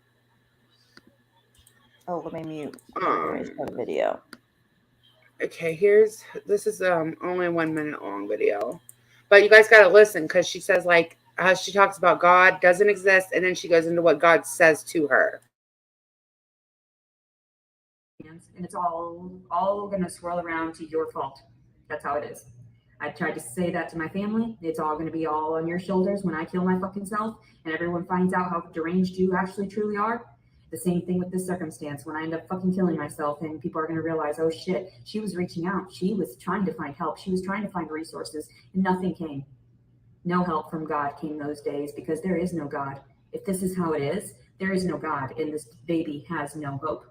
Oh, let me mute. Let me start a Um. video. Okay, this is only 1 minute long video, but you guys got to listen because she says like how she talks about God doesn't exist, and then she goes into what God says to her. And it's all going to swirl around to your fault. That's how it is. I tried to say that to my family. It's all going to be all on your shoulders when I kill my fucking self and everyone finds out how deranged you actually truly are. The same thing with this circumstance. When I end up fucking killing myself and people are going to realize, oh shit, she was reaching out. She was trying to find help. She was trying to find resources and nothing came. No help from God came those days because there is no God. If this is how it is, there is no God and this baby has no hope.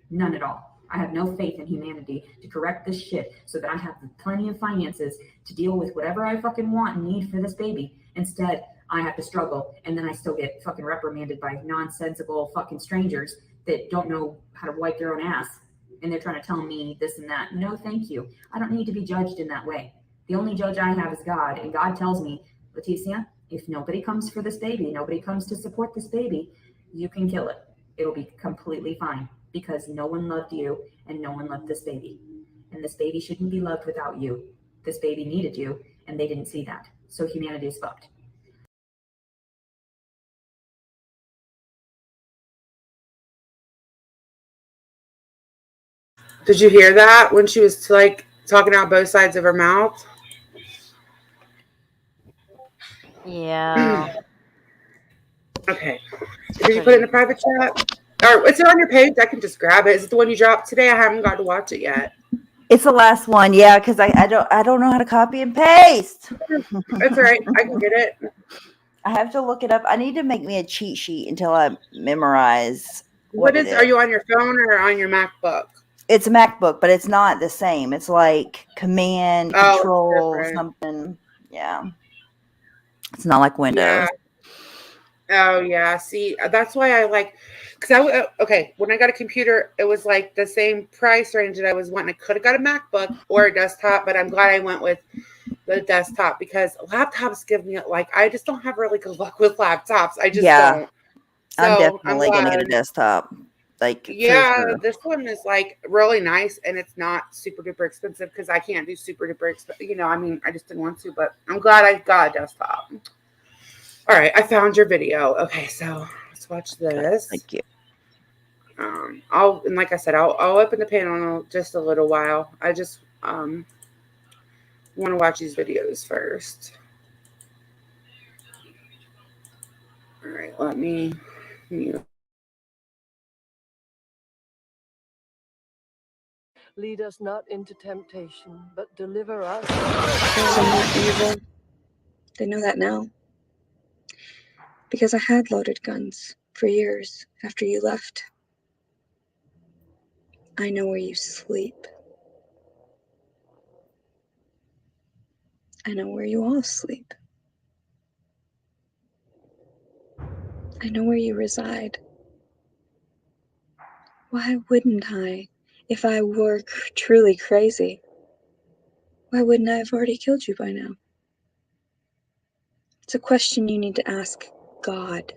None at all. I have no faith in humanity to correct this shit so that I have plenty of finances to deal with whatever I fucking want and need for this baby. Instead, I have to struggle and then I still get fucking reprimanded by nonsensical fucking strangers that don't know how to wipe their own ass. And they're trying to tell me this and that. No, thank you. I don't need to be judged in that way. The only judge I have is God. And God tells me, Leticia, if nobody comes for this baby, nobody comes to support this baby, you can kill it. It'll be completely fine because no one loved you and no one loved this baby. And this baby shouldn't be loved without you. This baby needed you and they didn't see that. So humanity is fucked. Did you hear that when she was like talking out both sides of her mouth? Yeah. Okay. Did you put it in the private chat? Or is it on your page? I can just grab it. Is it the one you dropped today? I haven't got to watch it yet. It's the last one, yeah, because I don't know how to copy and paste. That's all right. I can get it. I have to look it up. I need to make me a cheat sheet until I memorize What it is? Are you on your phone or on your MacBook? It's a MacBook, but it's not the same. It's like command, control, something. Yeah. It's not like Windows. Yeah. Oh yeah. See, that's why I like, because okay, when I got a computer, it was like the same price range that I was wanting. I could have got a MacBook or a desktop, but I'm glad I went with the desktop because laptops give me like I just don't have really good luck with laptops. I just don't. So I'm definitely glad. gonna get a desktop. Like Yeah, for sure. this one is like really nice and it's not super duper expensive because I can't do super duper expensive. I mean, I just didn't want to, but I'm glad I got a desktop. All right, I found your video. Okay, so let's watch this. Okay, thank you. And like I said, I'll open the panel in just a little while. I just want to watch these videos first. All right, let me mute. Lead us not into temptation, but deliver us. I'm not evil. They know that now. Because I had loaded guns for years after you left. I know where you sleep. I know where you all sleep. I know where you reside. Why wouldn't I, if I were truly crazy? Why wouldn't I have already killed you by now? It's a question you need to ask God.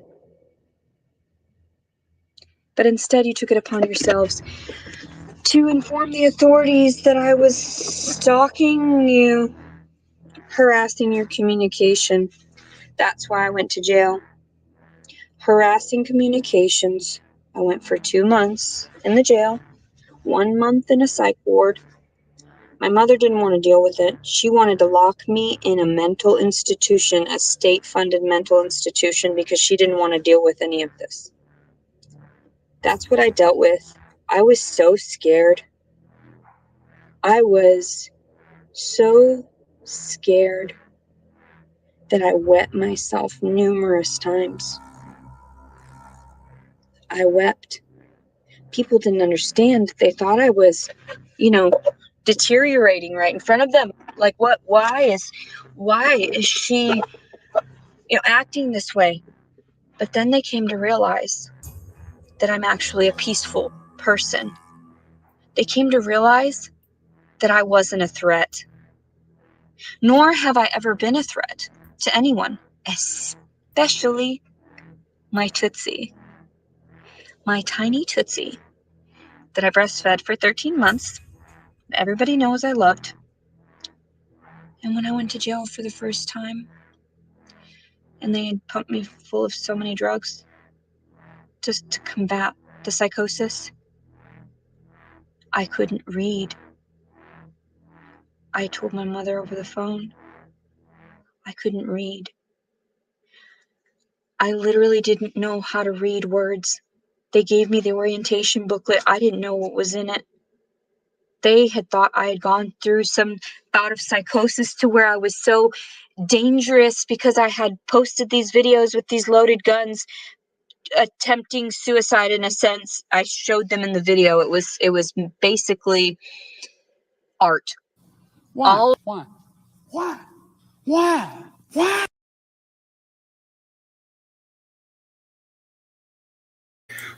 But instead you took it upon yourselves to inform the authorities that I was stalking you, harassing your communication. That's why I went to jail. Harassing communications. I went for 2 months in the jail, 1 month in a psych ward. My mother didn't want to deal with it. She wanted to lock me in a mental institution, a state-funded mental institution, because she didn't want to deal with any of this. That's what I dealt with. I was so scared. I was so scared that I wet myself numerous times. I wept. People didn't understand. They thought I was, deteriorating right in front of them. Like, why is she, acting this way? But then they came to realize that I'm actually a peaceful person. They came to realize that I wasn't a threat. Nor have I ever been a threat to anyone, especially my Tootsie. My tiny Tootsie that I breastfed for 13 months. Everybody knows I loved. And when I went to jail for the first time, and they had pumped me full of so many drugs just to combat the psychosis, I couldn't read. I told my mother over the phone I couldn't read. I literally didn't know how to read words. They gave me the orientation booklet. I didn't know what was in it. They had thought I had gone through some bout of psychosis to where I was so dangerous because I had posted these videos with these loaded guns attempting suicide in a sense. I showed them in the video. It was basically art. Why?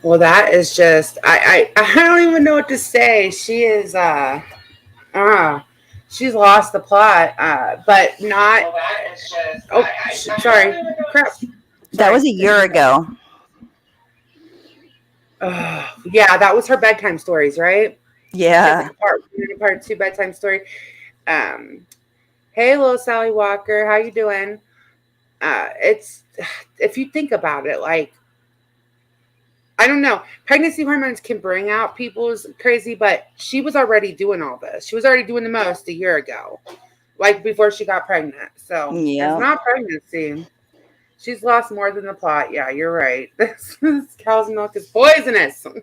Well, that is just I don't even know what to say. She is she's lost the plot, but not. Well, that is just. Oh, sorry, crap. That was a year ago. Yeah, that was her bedtime stories, right? Yeah. Part 2 bedtime story. Hey, little Sally Walker, how you doing? It's if you think about it, like, I don't know, pregnancy hormones can bring out people's crazy, but she was already doing all this. She was already doing the most a year ago, like before she got pregnant. So It's not pregnancy. She's lost more than the plot. Yeah, you're right. This cow's milk is poisonous. And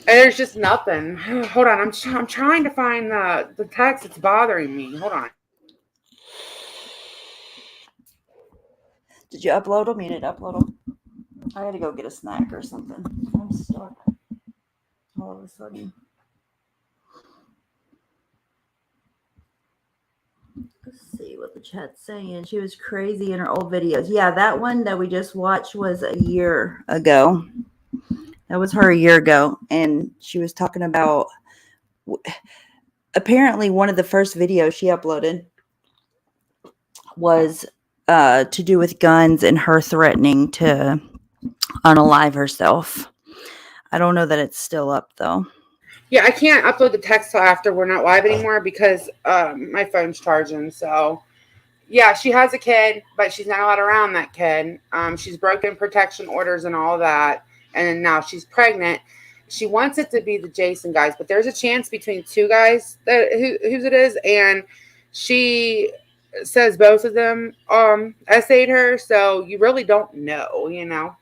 there's just nothing. Hold on, I'm trying to find the text that's bothering me. Hold on. Did you upload them? You didn't upload them? I gotta go get a snack or something. I'm stuck all of a sudden. Let's see what the chat's saying. She was crazy in her old videos. Yeah, that one that we just watched was a year ago. That was her a year ago. And she was talking about, apparently one of the first videos she uploaded was to do with guns and her threatening to unalive herself. I don't know that it's still up though. Yeah, I can't upload the text till after we're not live anymore because my phone's charging. So yeah, she has a kid, but she's not allowed around that kid. She's broken protection orders and all that, and then now she's pregnant. She wants it to be the Jason guys, but there's a chance between two guys that whose it is, and she says both of them essayed her, so you really don't know, you know.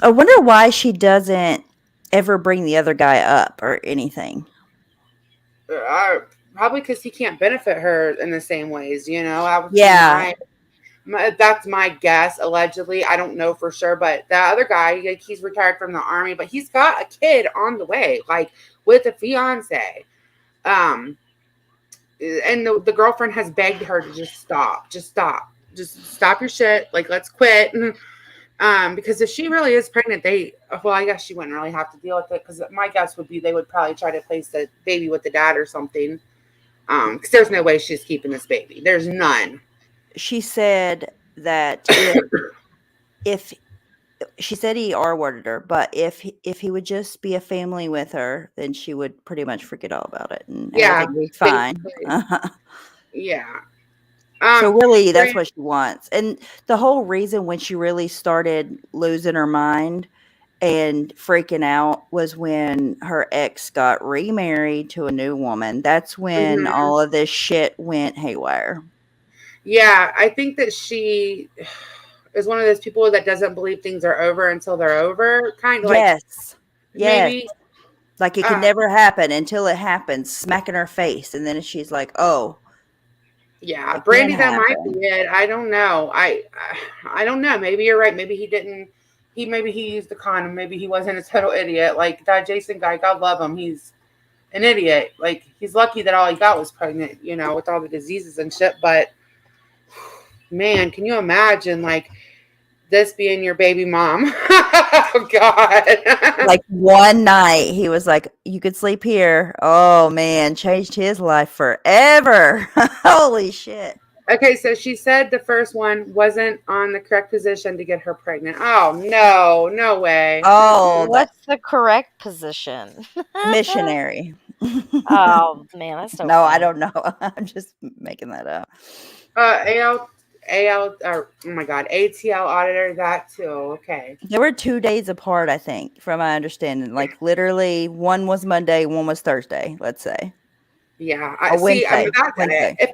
I wonder why she doesn't ever bring the other guy up or anything. Probably because he can't benefit her in the same ways, you know. Yeah. That's my guess. Allegedly, I don't know for sure, but the other guy, like, he's retired from the army, but he's got a kid on the way, like with a fiance. And the girlfriend has begged her to just stop your shit. Like, let's quit. Because if she really is pregnant, I guess she wouldn't really have to deal with it. Because my guess would be they would probably try to place the baby with the dad or something. Because there's no way she's keeping this baby. There's none. She said that if she said he R-worded her, but if he would just be a family with her, then she would pretty much forget all about it and everything would be fine. Yeah. So really, that's what she wants. And the whole reason when she really started losing her mind and freaking out was when her ex got remarried to a new woman. That's when all of this shit went haywire. Yeah, I think that she is one of those people that doesn't believe things are over until they're over. Kind of yes. Maybe. Like it could never happen until it happens, smack in her face, and then she's like, "Oh, Yeah, it can Brandy, that might be happen." it. I don't know. I don't know. Maybe you're right. Maybe he didn't. Maybe he used the condom. Maybe he wasn't a total idiot. Like that Jason guy, God love him. He's an idiot. Like he's lucky that all he got was pregnant. With all the diseases and shit. But man, can you imagine like this being your baby mom? Oh God. Like one night, he was like, "You could sleep here." Oh man, changed his life forever. Holy shit! Okay, so she said the first one wasn't on the correct position to get her pregnant. Oh no, no way. Oh, that What's the correct position? missionary. Oh man, that's so No, I fun. don't know. I'm just making that up. Oh my God, ATL auditor, that too. Okay. They were 2 days apart, I think, from my understanding. Like literally, one was Monday, one was Thursday. Let's say, Yeah, or I see. I mean, Wednesday. that's it. Wednesday.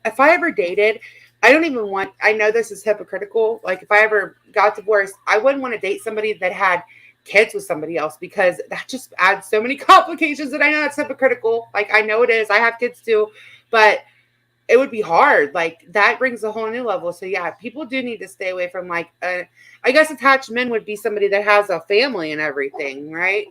If I ever dated, I don't even want. I know this is hypocritical. Like if I ever got divorced, I wouldn't want to date somebody that had kids with somebody else because that just adds so many complications. And I know that's hypocritical. Like I know it is. I have kids too, but it would be hard. Like that brings a whole new level. So yeah, people do need to stay away from I guess attached men would be somebody that has a family and everything, right?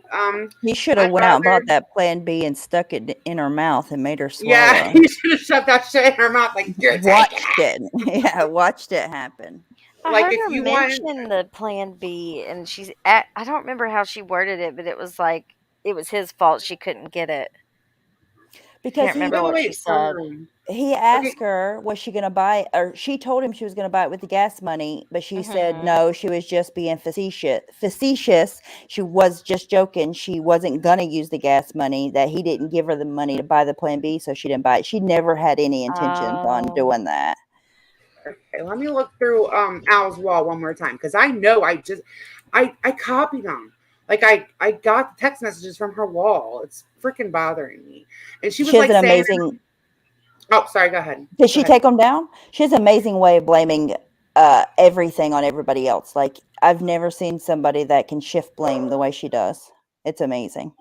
He should have I'd went out and rather bought that Plan B and stuck it in her mouth and made her yeah, swallow. you should have shoved that shit in her mouth like you're taking Watched it. it. Yeah, watched it happen. I Like heard if her you want mention the Plan B, and I don't remember how she worded it, but it was like it was his fault she couldn't get it. Because Can't he remember wait, wait, what she wait. said. he Okay. asked her, was she going to buy, or she told him she was going to buy it with the gas money, but she said Mhm. no, she was just being facetious. She was just joking. She wasn't going to use the gas money, that he didn't give her the money to buy the Plan B, so she didn't buy it. She never had any intentions on Oh. doing that. Okay, let me look through Al's wall one more time because I know I copied them. Like I got the text messages from her wall. It's freaking bothering me. And she She was has like an saying, amazing, "Oh, sorry, go ahead. did Go she ahead." take them down? She has an amazing way of blaming everything on everybody else. Like, I've never seen somebody that can shift blame the way she does. It's amazing.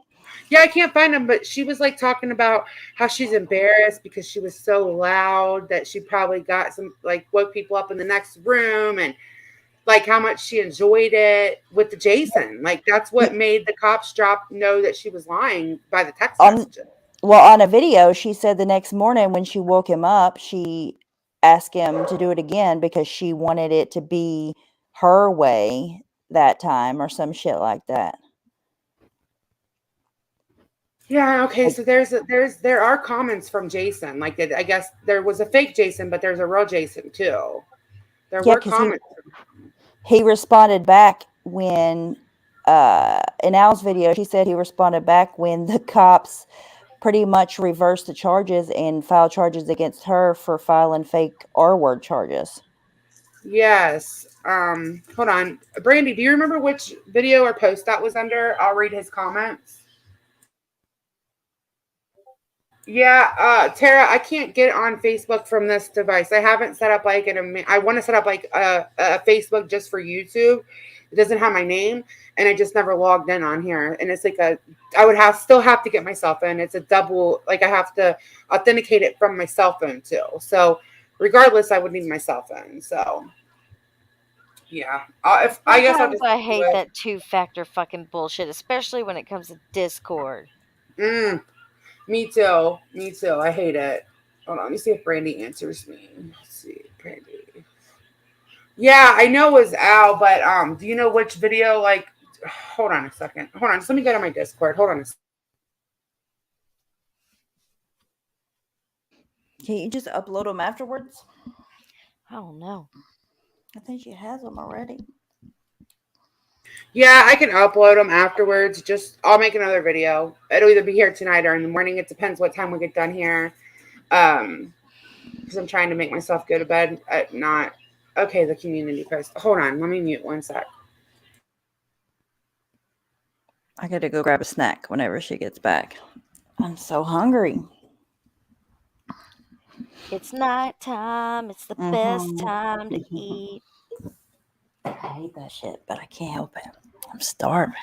Yeah, I can't find them, but she was like talking about how she's embarrassed because she was so loud that she probably got some like woke people up in the next room and like how much she enjoyed it with the Jason. Like that's what made the cops know that she was lying by the text On messages. Well, on a video, she said the next morning when she woke him up, she asked him to do it again because she wanted it to be her way that time or some shit like that. Yeah, okay. Like, So there are comments from Jason. Like I guess there was a fake Jason, but there's a real Jason too. There yeah, were because comments. he responded back when in Al's video, she said he responded back when the cops pretty much reversed the charges and filed charges against her for filing fake R-word charges. Yes. Hold on. Brandy, do you remember which video or post that was under? I'll read his comments. Yeah, Tara, I can't get on Facebook from this device. I haven't set up like I want to set up like a Facebook just for YouTube. It doesn't have my name, and I just never logged in on here. And it's like I would still have to get my cell phone. It's a double, like I have to authenticate it from my cell phone too. So regardless, I would need my cell phone. So yeah, if I guess I'll Sometimes just I do hate it. that two-factor fucking bullshit, especially when it comes to Discord. Me too. Me too. I hate it. Hold on. Let me see if Brandy answers me. Let's see, Brandy. Yeah, I know it was Al, but do you know which video? Like, hold on a second. Hold on. Just let me get on my Discord. Hold on a second. Can you just upload them afterwards? I don't know. I think she has them already. Yeah, I can upload them afterwards. I'll make another video. It'll either be here tonight or in the morning. It depends what time we get done here. Because I'm trying to make myself go to bed at not. Okay, the community post. Hold on. Let me mute one sec. I got to go grab a snack whenever she gets back. I'm so hungry. It's nighttime. It's the best time to eat. I hate that shit, but I can't help it. I'm starving.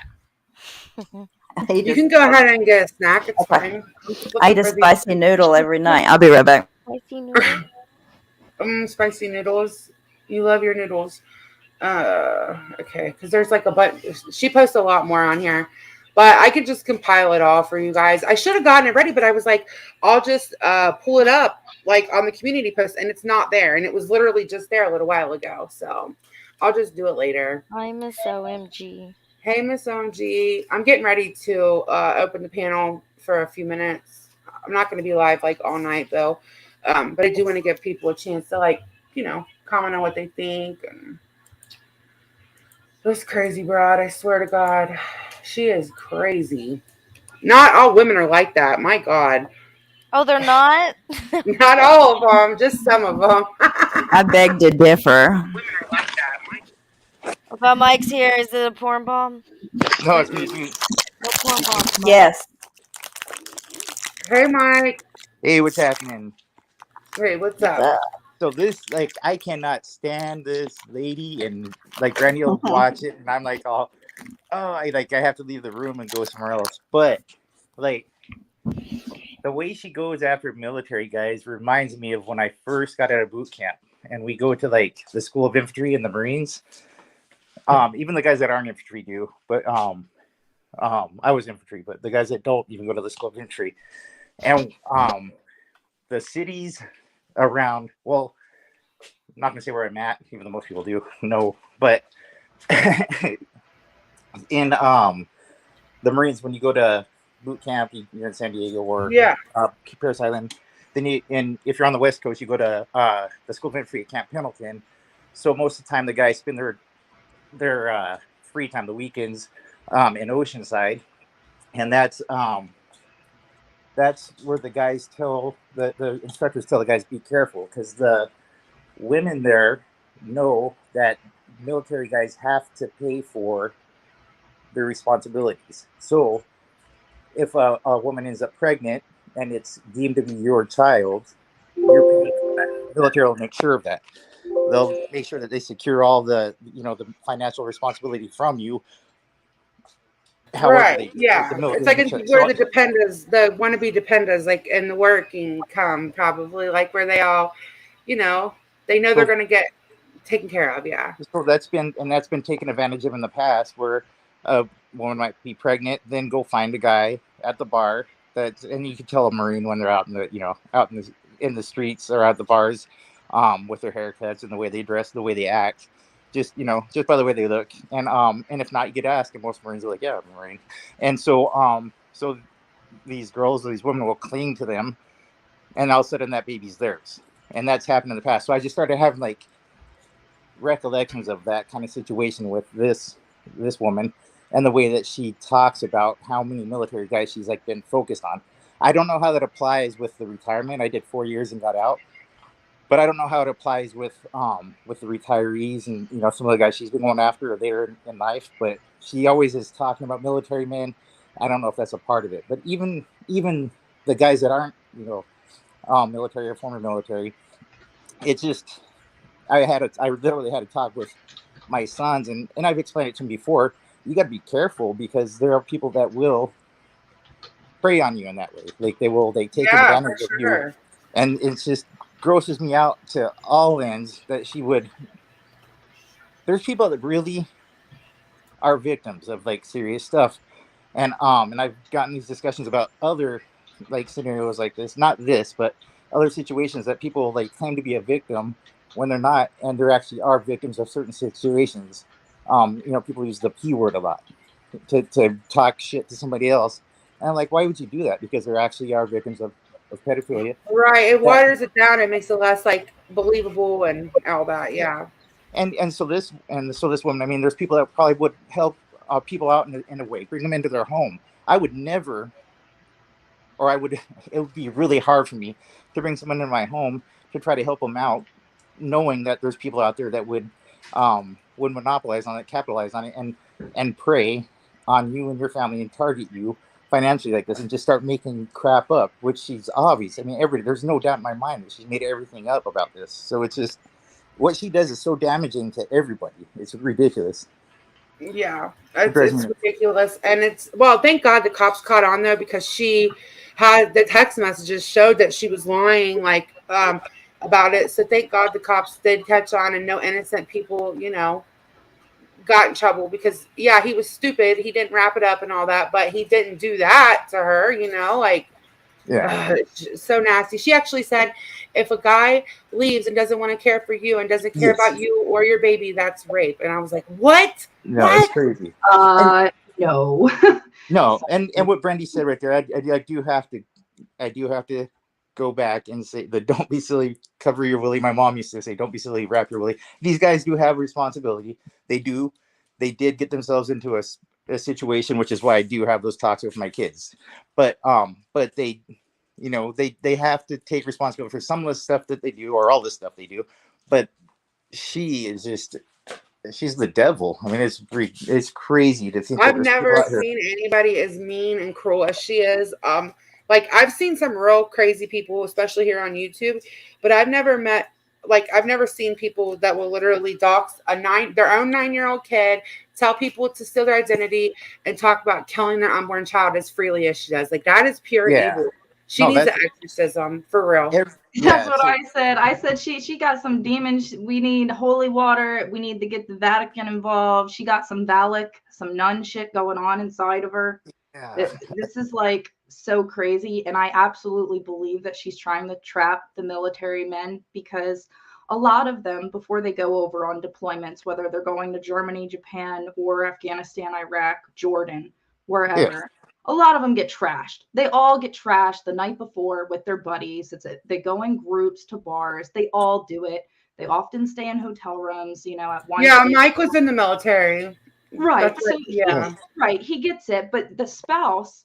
You can go ahead and get a snack. It's Okay. fine. I'm just I looking eat a for the spicy noodle every night. I'll be right back. Spicy noodle. spicy noodles. You love your noodles. Okay, because there's like a bunch. She posts a lot more on here, but I could just compile it all for you guys. I should have gotten it ready, but I was like, I'll just pull it up like on the community post, and it's not there, and it was literally just there a little while ago. So I'll just do it later. Hi, Miss OMG. Hey, Miss OMG, I'm getting ready to open the panel for a few minutes. I'm not going to be live like all night though, but I do want to give people a chance to like comment on what they think and. This crazy broad, I swear to God. She is crazy. Not all women are like that. My God. Oh, they're not? Not all of them, just some of them. I beg to differ. Women are like that. What about Mike's here? Is it a porn bomb? No, it's me. What porn bomb? Yes. Hey, Mike. Hey, what's happening? Hey, what's up? So this, like, I cannot stand this lady, and like Granny will watch it, and I'm like, I have to leave the room and go somewhere else. But like, the way she goes after military guys reminds me of when I first got out of boot camp, and we go to like the School of Infantry and the Marines. Even the guys that aren't infantry do, but I was infantry, but the guys that don't even go to the School of Infantry, and the cities around, well, I'm not gonna say where I'm at, even though most people do know, but in the Marines, when you go to boot camp, you're in San Diego or Paris Island, then if you're on the West Coast, you go to the School of Infantry at Camp Pendleton. So most of the time, the guys spend their free time, the weekends, in Oceanside, and that's where the guys tell the instructors tell the guys be careful, because the women there know that military guys have to pay for their responsibilities. So if a woman ends up pregnant and it's deemed to be your child, you're paying for that. The military will make sure of that. They'll make sure that they secure all the the financial responsibility from you. However, it's like where the dependas, the wannabe dependas, like in the working come probably like where they all, they know they're going to get taken care of. Yeah. So that's been taken advantage of in the past, where a woman might be pregnant, then go find a guy at the bar and you can tell a Marine when they're out in the streets or at the bars, with their haircuts and the way they dress, the way they act. Just by the way they look, and if not, you get asked, and most Marines are like, "Yeah, I'm a Marine." And so these women will cling to them, and all of a sudden that baby's theirs, and that's happened in the past. So I just started having like recollections of that kind of situation with this woman, and the way that she talks about how many military guys she's like been focused on. I don't know how that applies with the retirement. I did 4 years and got out. But I don't know how it applies with the retirees and some of the guys she's been going after later in life. But she always is talking about military men. I don't know if that's a part of it. But even the guys that aren't military or former military, it's just I literally had to talk with my sons, and I've explained it to them before. You got to be careful, because there are people that will prey on you in that way. Like they take advantage of you, and it's just grosses me out to all ends that she would. There's people that really are victims of like serious stuff, and I've gotten these discussions about other like scenarios like this, not this, but other situations that people like claim to be a victim when they're not, and they actually are victims of certain situations. People use the P word a lot to talk shit to somebody else, and I'm like, why would you do that? Because there actually are victims of pedophilia. Right. It waters it down. It makes it less like believable and all that. Yeah. And so this woman, I mean, there's people that probably would help people out in a way, bring them into their home. I would never, it would be really hard for me to bring someone into my home to try to help them out, knowing that there's people out there that would monopolize on it, capitalize on it, and prey on you and your family and target you financially like this, and just start making crap up, which she's obvious. I mean, there's no doubt in my mind that she's made everything up about this. So it's just, what she does is so damaging to everybody. It's ridiculous. Yeah, It drives it's me. ridiculous, and it's well. Thank God the cops caught on though, because she had the text messages showed that she was lying, like about it. So thank God the cops did catch on, and no innocent people, got in trouble because yeah, he was stupid. He didn't wrap it up and all that, but he didn't do that to her. Like Yeah. it's just so nasty. She actually said, if a guy leaves and doesn't want to care for you and doesn't care Yes. about you or your baby, that's rape. And I was like, what? No, it's What? crazy. And No. no, and what Brandy said right there, I do have to go back and say the don't be silly, cover your willy. My mom used to say, don't be silly, wrap your willy. These guys do have responsibility. They do. They did get themselves into a situation, which is why I do have those talks with my kids. But they, they have to take responsibility for some of the stuff that they do or all the stuff they do. But she is just, she's the devil. I mean, it's crazy to think that I've there's people never out here. seen anybody as mean and cruel as she is. Like I've seen some real crazy people, especially here on YouTube, but I've never seen people that will literally dox their own 9-year-old kid, tell people to steal their identity, and talk about killing their unborn child as freely as she does. Like that is pure Yeah. evil. She No, needs an that's exorcism for real. That's yeah. what So I said. I said she got some demons. We need holy water. We need to get the Vatican involved. She got some Valak, some nun shit going on inside of her. yeah. This is like so crazy, and I absolutely believe that she's trying to trap the military men, because a lot of them, before they go over on deployments, whether they're going to Germany, Japan, or Afghanistan, Iraq, Jordan, Yeah. wherever, a lot of them get trashed. They all get trashed the night before with their buddies. They go in groups to bars. They all do it. They often stay in hotel rooms, at one Yeah, place. Mike was in the military. Right. That's So right. Yeah. he gets it. But the spouse,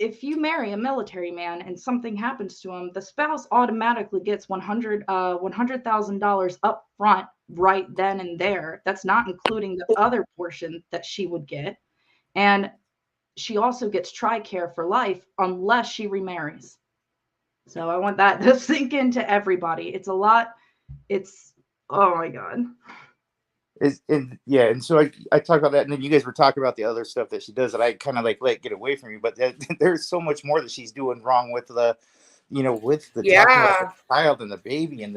if you marry a military man and something happens to him, the spouse automatically gets $100,000 up front right then and there. That's not including the other portion that she would get. And she also gets TRICARE for life unless she remarries. So I want that to sink into everybody. It's a lot. Oh my God. And so I talk about that, and then you guys were talking about the other stuff that she does that I kind of like let get away from you. But there's so much more that she's doing wrong with with the talking about the Yeah. child and the baby I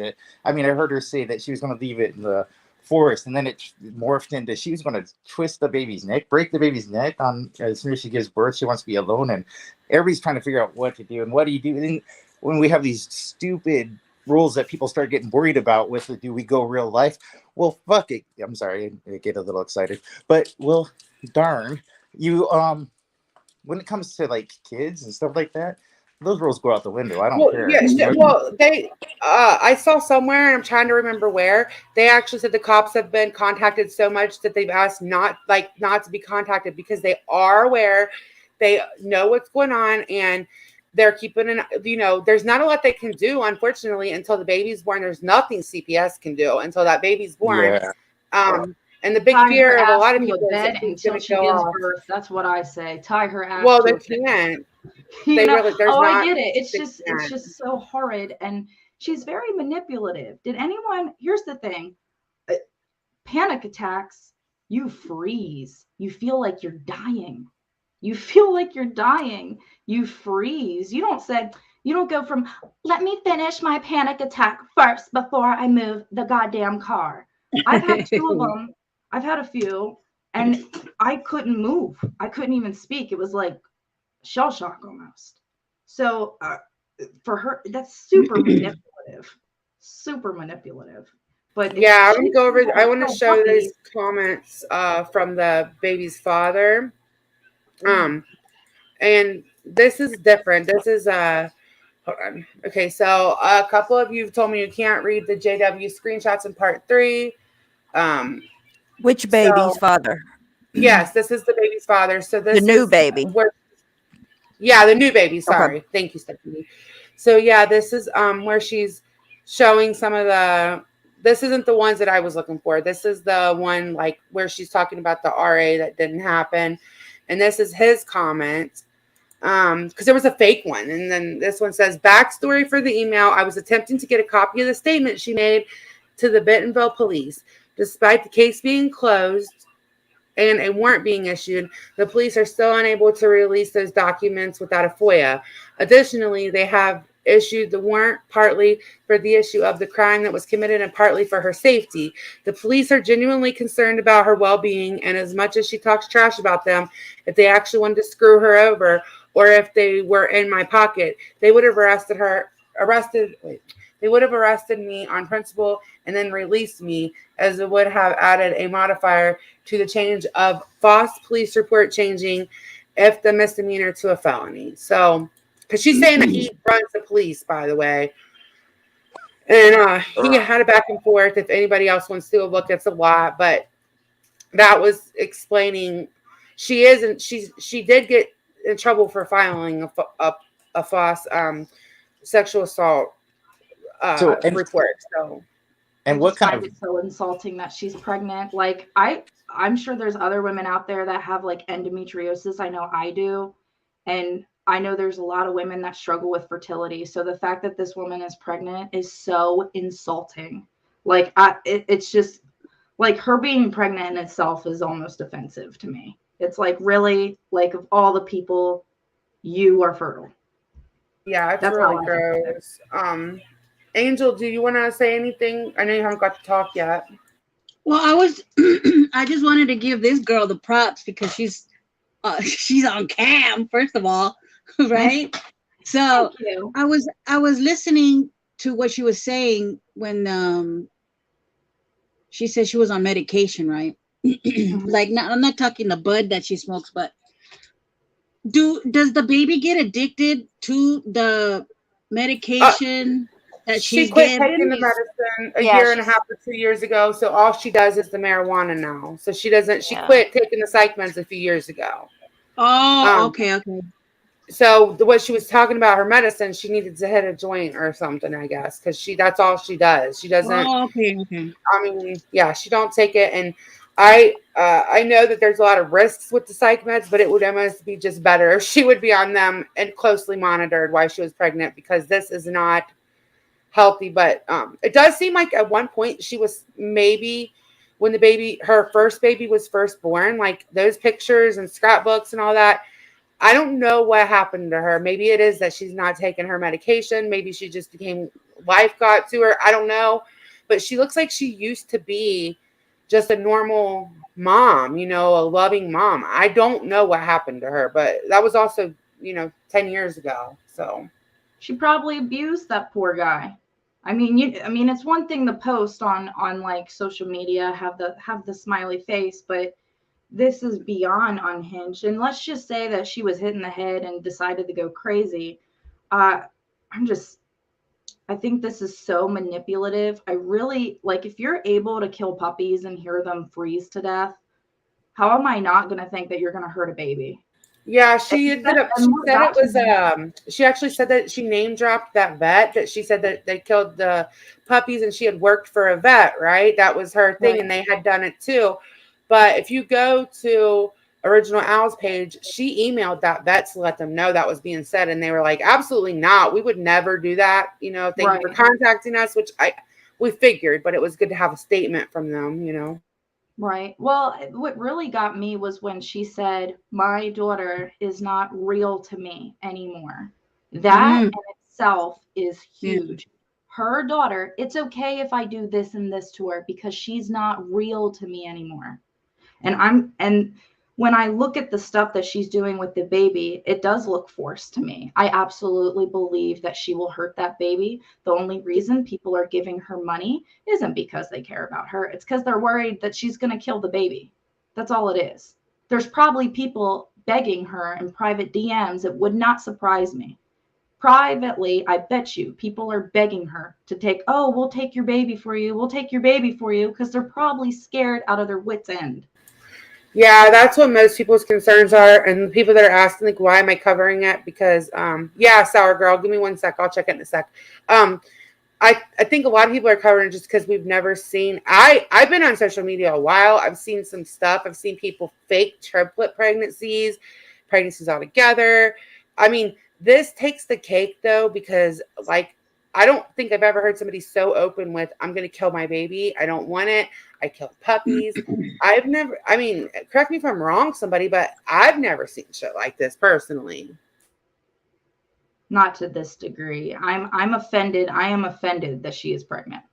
mean, I heard her say that she was going to leave it in the forest, and then it morphed into she was going to twist the baby's neck, break the baby's neck on as soon as she gives birth. She wants to be alone, and everybody's trying to figure out what to do. And what do you do? And when we have these stupid rules that people start getting worried about with do we go real life? Well, fuck it. I'm sorry, I get a little excited, but well, darn you. When it comes to like kids and stuff like that, those rules go out the window. I don't Well, care. yeah. Well, I saw somewhere, and I'm trying to remember where they actually said the cops have been contacted so much that they've asked not to be contacted because they are aware, they know what's going on, and they're keeping an. There's not a lot they can do, unfortunately, until the baby's born. There's nothing CPS can do until that baby's born. Yeah. And the big Tie her fear of a ass lot of to a people is that bed she's going until to she go gives off. birth. That's what I say. Tie her ass Well, to they a bed. can't. You They know, really. There's oh, I not. get it. It's They just can't. so horrid, and she's very manipulative. Did anyone? Here's the thing: panic attacks, you freeze. You feel like you're dying. You feel like you're dying. You freeze. You don't go from, let me finish my panic attack first before I move the goddamn car. I've had two of them. I've had a few, and I couldn't move. I couldn't even speak. It was like shell shock almost. So for her, that's super manipulative. Super manipulative. But Yeah, I want to she's go over. I want to so show puppy. these comments from the baby's father. And this is different. This is hold on. Okay, so a couple of you have told me you can't read the JW screenshots in part 3. Which baby's So father? yes, this is the baby's father. So The this new is baby. where, yeah, the new baby. Okay. Sorry, thank you, Stephanie. So yeah, this is where she's showing some of the. This isn't the ones that I was looking for. This is the one like where she's talking about the RA that didn't happen, and this is his comment. Because there was a fake one, and then this one says backstory for the email. I was attempting to get a copy of the statement she made to the Bentonville police. Despite the case being closed, and a warrant being issued, the police are still unable to release those documents without a FOIA. Additionally, they have issued the warrant partly for the issue of the crime that was committed and partly for her safety. The police are genuinely concerned about her well-being, and as much as she talks trash about them, if they actually wanted to screw her over or if they were in my pocket, they would have they would have arrested me on principle and then released me, as it would have added a modifier to the change of false police report changing if the misdemeanor to a felony. So, because she's saying that he runs the police, by the way. And he had a back and forth. If anybody else wants to look, it's a lot. But that was explaining she did get in trouble for filing a false sexual assault report. So, and I what just kind find of it so insulting that she's pregnant. Like I'm sure there's other women out there that have like endometriosis. I know I do. And I know there's a lot of women that struggle with fertility. So the fact that this woman is pregnant is so insulting. Like it's just like her being pregnant in itself is almost offensive to me. It's like, really, like, of all the people, you are fertile. yeah, it's That's really how I feel about it. gross. Angel, do you want to say anything? I know you haven't got to talk yet. Well, I just wanted to give this girl the props because she's on cam, first of all, right? So Thank you. I was listening to what she was saying when she said she was on medication, right? Like, I'm not talking the bud that she smokes, but does the baby get addicted to the medication that She she's quit getting? taking the medicine a year and a half or 2 years ago. So all she does is the marijuana now. So she doesn't. She quit taking the psych meds a few years ago. Oh, okay. So what she was talking about her medicine, she needed to hit a joint or something, I guess, because that's all she does. She doesn't. Oh, okay. I mean, yeah, she don't take it, and I know that there's a lot of risks with the psych meds, but it would almost be just better if she would be on them and closely monitored while she was pregnant, because this is not healthy. But it does seem like at one point she was, maybe when her first baby was first born, like those pictures and scrapbooks and all that. I don't know what happened to her. Maybe it is that she's not taking her medication. Maybe she just life got to her. I don't know. But she looks like she used to be just a normal mom, a loving mom. I don't know what happened to her, but that was also, 10 years ago. So she probably abused that poor guy. I mean, it's one thing to post on like social media, have the smiley face, but this is beyond unhinged. And let's just say that she was hit in the head and decided to go crazy. I think this is so manipulative. I really, like, if you're able to kill puppies and hear them freeze to death, how am I not going to think that you're going to hurt a baby? Yeah, she actually said that she name dropped that vet, that she said that they killed the puppies and she had worked for a vet, right? That was her thing, right. And they had done it too. But if you go to Original Al's page, she emailed that vet to let them know that was being said. And they were like, absolutely not. We would never do that. Thank you for contacting us, which we figured, but it was good to have a statement from them, Right. Well, what really got me was when she said, my daughter is not real to me anymore. That in itself is huge. Her daughter, it's okay if I do this and this to her because she's not real to me anymore. And when I look at the stuff that she's doing with the baby, it does look forced to me. I absolutely believe that she will hurt that baby. The only reason people are giving her money isn't because they care about her. It's because they're worried that she's going to kill the baby. That's all it is. There's probably people begging her in private DMs. It would not surprise me. Privately, I bet you people are begging her to we'll take your baby for you. We'll take your baby for you, because they're probably scared out of their wits' end. Yeah, that's what most people's concerns are. And the people that are asking, like, why am I covering it? Because, Sour Girl, give me 1 sec. I'll check it in a sec. I think a lot of people are covering it just because we've never seen. I've been on social media a while. I've seen some stuff. I've seen people fake triplet pregnancies altogether. I mean, this takes the cake, though, because, like, I don't think I've ever heard somebody so open with, I'm going to kill my baby. I don't want it. I kill puppies. I've never, I mean, correct me if I'm wrong, somebody, but I've never seen shit like this personally. Not to this degree. I'm offended. I am offended that she is pregnant.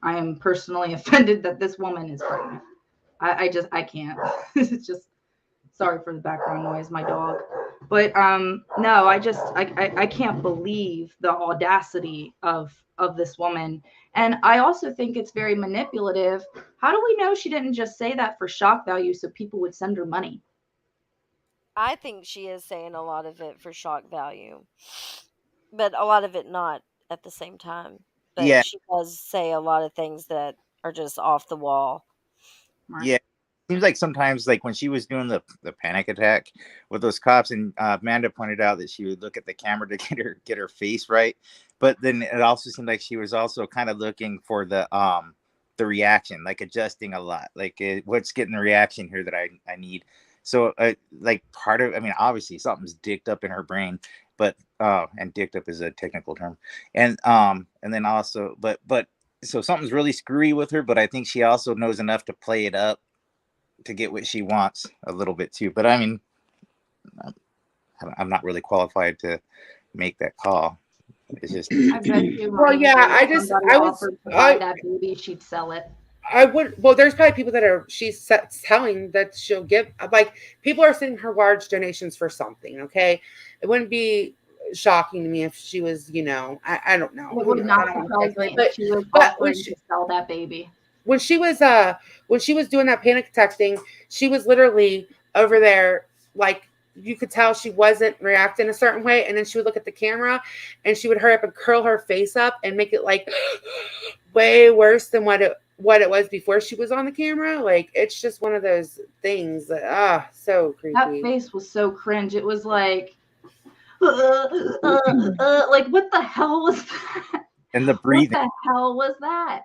I am personally offended that this woman is pregnant. I can't. It's just, sorry for the background noise, my dog. But no, I can't believe the audacity of this woman. And I also think it's very manipulative. How do we know she didn't just say that for shock value so people would send her money? I think she is saying a lot of it for shock value, but a lot of it not at the same time. But Yeah, she does say a lot of things that are just off the wall. yeah. Seems like sometimes, like when she was doing the panic attack with those cops, and Amanda pointed out that she would look at the camera to get her face right, but then it also seemed like she was also kind of looking for the reaction, like adjusting a lot, like what's getting the reaction here that I need. So like part of, I mean, obviously something's dicked up in her brain, but and dicked up is a technical term, and then also, but so something's really screwy with her, but I think she also knows enough to play it up to get what she wants a little bit too. But I mean, I'm not really qualified to make that call. It's just, I bet you Well, money yeah, if somebody offered to buy that baby, she'd sell it. I would, well, there's probably people that are, she's telling that she'll give, like, people are sending her large donations for something, okay? It wouldn't be shocking to me if she was, you know, I don't know. It would not surprise me if she was offering to sell that baby. When she was doing that panic attack thing, she was literally over there, like, you could tell she wasn't reacting a certain way, and then she would look at the camera and she would hurry up and curl her face up and make it like way worse than what it was before she was on the camera. Like, it's just one of those things that so creepy. That face was so cringe. It was like like, what the hell was that? and the breathing. What the hell was that?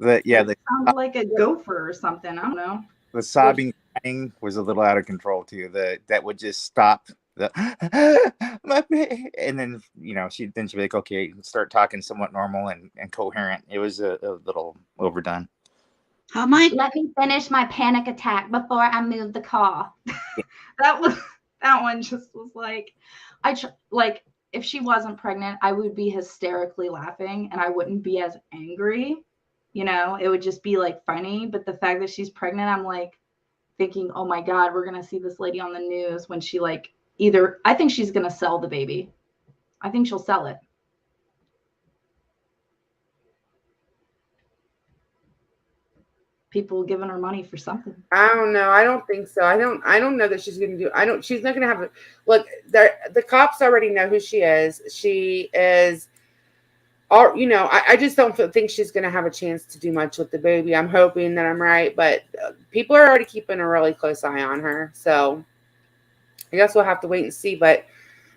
It sounded like a gopher or something. I don't know. The sobbing crying was a little out of control too. That would just stop the and then, you know, she'd be like, okay, start talking somewhat normal and coherent. It was a little overdone. How much? Let me finish my panic attack before I move the car. that one just was like, like, if she wasn't pregnant, I would be hysterically laughing and I wouldn't be as angry. You know, it would just be like funny. But the fact that she's pregnant, I'm like thinking, oh my God, we're going to see this lady on the news when she like I think she's going to sell the baby. I think she'll sell it. People giving her money for something. I don't know. I don't think so. I don't know that she's going to do, she's not going to have a, look, the cops already know who she is. She is, you know, I just don't think she's going to have a chance to do much with the baby. I'm hoping that I'm right, but people are already keeping a really close eye on her. So I guess we'll have to wait and see. But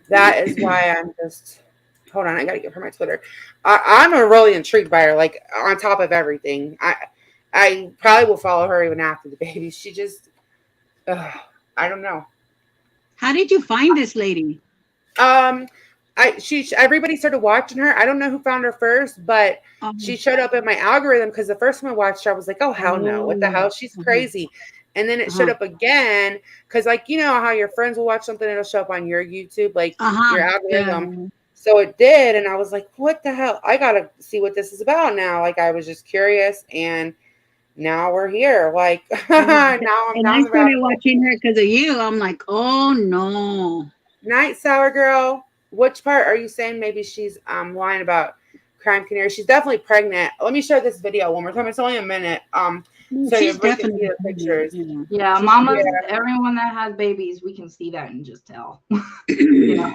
that is why I'm just, hold on, I got to give her my Twitter. I'm really intrigued by her, like, on top of everything. I probably will follow her even after the baby. She just, I don't know. How did you find this lady? Everybody started watching her. I don't know who found her first, but she showed up in my algorithm because the first time I watched her, I was like, oh, hell no. What the hell? She's crazy. And then it showed up again because, like, you know how your friends will watch something, it'll show up on your YouTube, like your algorithm. Yeah. So it did. And I was like, what the hell? I got to see what this is about now. Like, I was just curious. And now we're here. Like, now I'm and I started watching her because of you. I'm like, oh, no. Night, Sour Girl. Which part are you saying maybe she's lying about Crime Canary? She's definitely pregnant. Let me show this video one more time. It's only a minute. So she's definitely see the pictures. Yeah, mamas, everyone that has babies, we can see that and just tell. You know.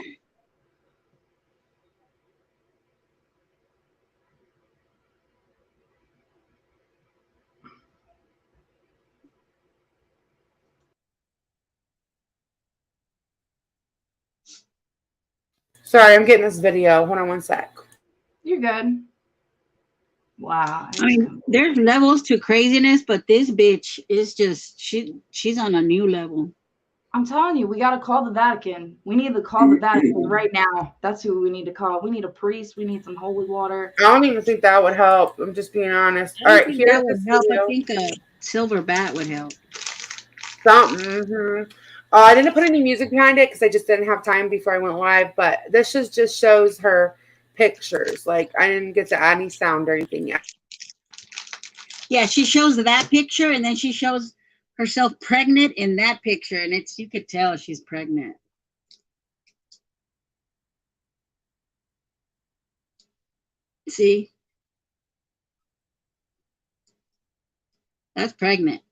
Sorry, I'm getting this video. Hold on one sec. You're good. Wow. I mean, there's levels to craziness, but this bitch is just she's on a new level. I'm telling you, we got to call the Vatican. We need to call the Vatican right now. That's who we need to call. We need a priest. We need some holy water. I don't even think that would help. I'm just being honest. I All don't right, think here's that would this help. I video. think a silver bat would help. Something. I didn't put any music behind it because I just didn't have time before I went live. But this just shows her pictures. Like I didn't get to add any sound or anything yet. Yeah, she shows that picture, and then she shows herself pregnant in that picture, and you could tell she's pregnant. See? That's pregnant.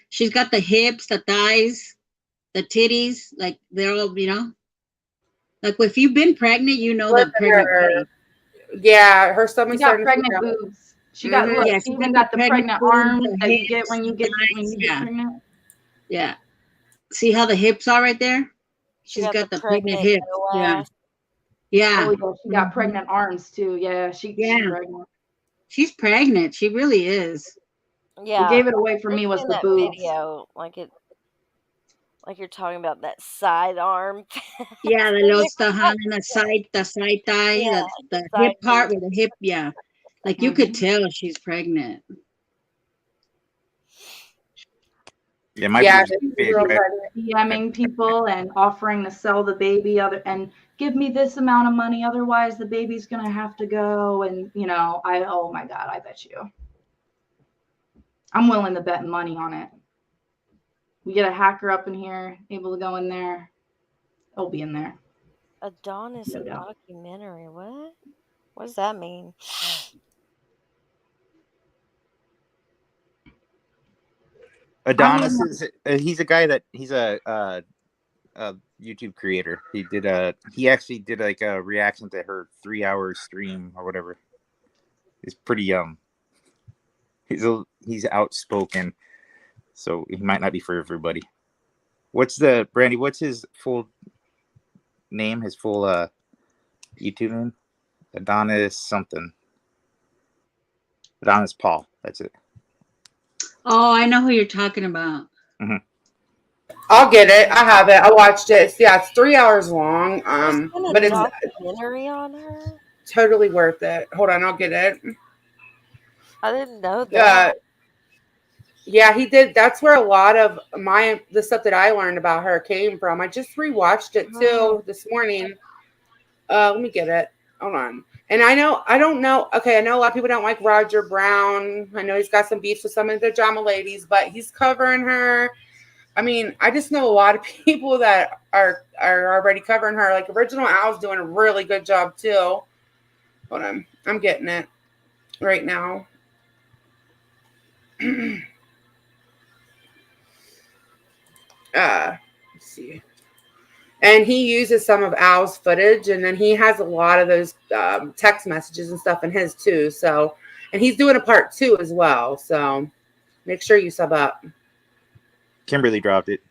She's got the hips, the thighs, the titties, like they're all, like if you've been pregnant, you know Look the at pregnant her. body. Yeah, her She stomach's got starting to pregnant show. boobs. She got look. Yeah, She she's even got got the pregnant pregnant boobs, arms the that you hips, get when you the get thighs, pregnant. Yeah. See how the hips are right there? She She's got the pregnant pregnant hips. no Yeah. ass. Yeah. Oh yeah, she got pregnant arms too. Yeah, she's pregnant. She's pregnant. She really is. Yeah. What gave it away for me was in the that boobs. video, like you're talking about that side arm. Yeah, the little stuff on the side thigh, Yeah, the side hip part boob. with the hip, yeah. Like you could tell she's pregnant. Yeah, my Yeah, boobs are she's big. real But DMing people and offering to sell the baby and give me this amount of money, otherwise the baby's gonna have to go. And oh my god, I bet you. I'm willing to bet money on it. We get a hacker up in here, able to go in there. It'll be in there. Adonis No and doubt. documentary. What? What does that mean? Adonis is he's a guy that he's a YouTube creator. He actually did like a reaction to her 3-hour stream or whatever. He's pretty he's outspoken, so he might not be for everybody. What's his full name? His full YouTube name? Adonis something. Adonis Paul. That's it. Oh, I know who you're talking about. Mm-hmm. I'll get it. I have it. I watched it. Yeah, it's 3 hours long. But it's documentary on her. Totally worth it. Hold on, I'll get it. I didn't know that. Yeah, he did. That's where a lot of the stuff that I learned about her came from. I just rewatched it too this morning. Let me get it. Hold on. And I don't know. Okay, I know a lot of people don't like Roger Brown. I know he's got some beefs with some of the drama ladies, but he's covering her. I mean, I just know a lot of people that are already covering her. Like Original Al's doing a really good job too. Hold on. I'm getting it right now. Let's see. And he uses some of Al's footage, and then he has a lot of those text messages and stuff in his too. So, and he's doing a part 2 as well. So, make sure you sub up. Kimberly dropped it.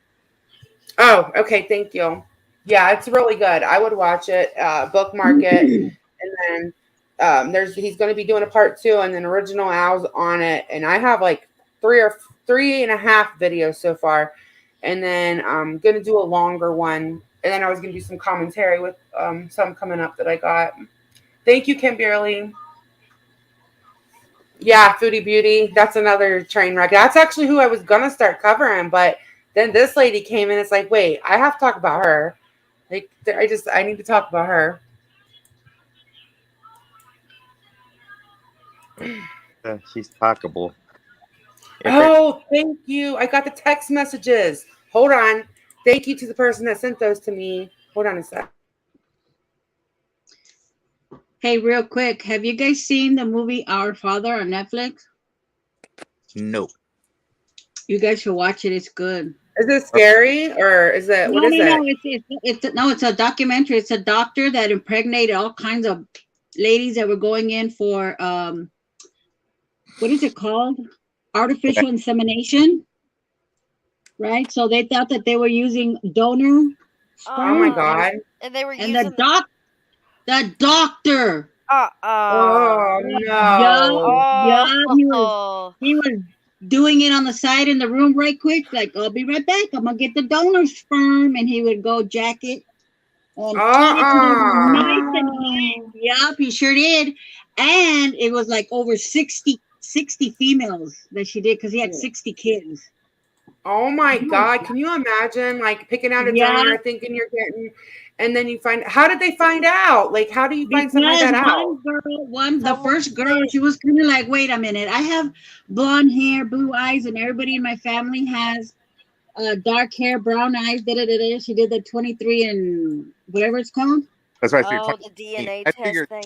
Oh, okay. Thank you. Yeah, it's really good. I would watch it, bookmark it, and then he's going to be doing a part 2, and then Original Al's on it, and I have like 3.5 videos so far, and then I'm going to do a longer one, and then I was going to do some commentary with some coming up that I got. Thank you, Kimberly. Yeah, Foodie Beauty. That's another train wreck. That's actually who I was going to start covering, but then this lady came in. It's like, wait, I have to talk about her. Like, I need to talk about her. She's talkable. Oh, thank you. I got the text messages. Hold on. Thank you to the person that sent those to me. Hold on a sec. Hey, real quick, have you guys seen the movie Our Father on Netflix? No. You guys should watch it. It's good. Is it scary or is it what is it? No, it's a documentary. It's a doctor that impregnated all kinds of ladies that were going in for what is it called? Artificial insemination. Right? So they thought that they were using donor sperm. Oh my god. And they were and using the doctor. Oh no. Yeah, he was doing it on the side in the room right quick. Like, I'll be right back. I'm gonna get the donor sperm, and he would go jack it and feed it to them nice and high. Oh. Yup, he sure did. And it was like over 60 females that she did because he had 60 kids. Oh my God. Can you imagine like picking out a donor, thinking you're getting, and then you find, how did they find out? Like, how do you find something like that out? The first girl, she was kind of like, wait a minute, I have blonde hair, blue eyes, and everybody in my family has dark hair, brown eyes, She did the 23 and whatever it's called. That's why I figured. Oh, the DNA I test figured thing.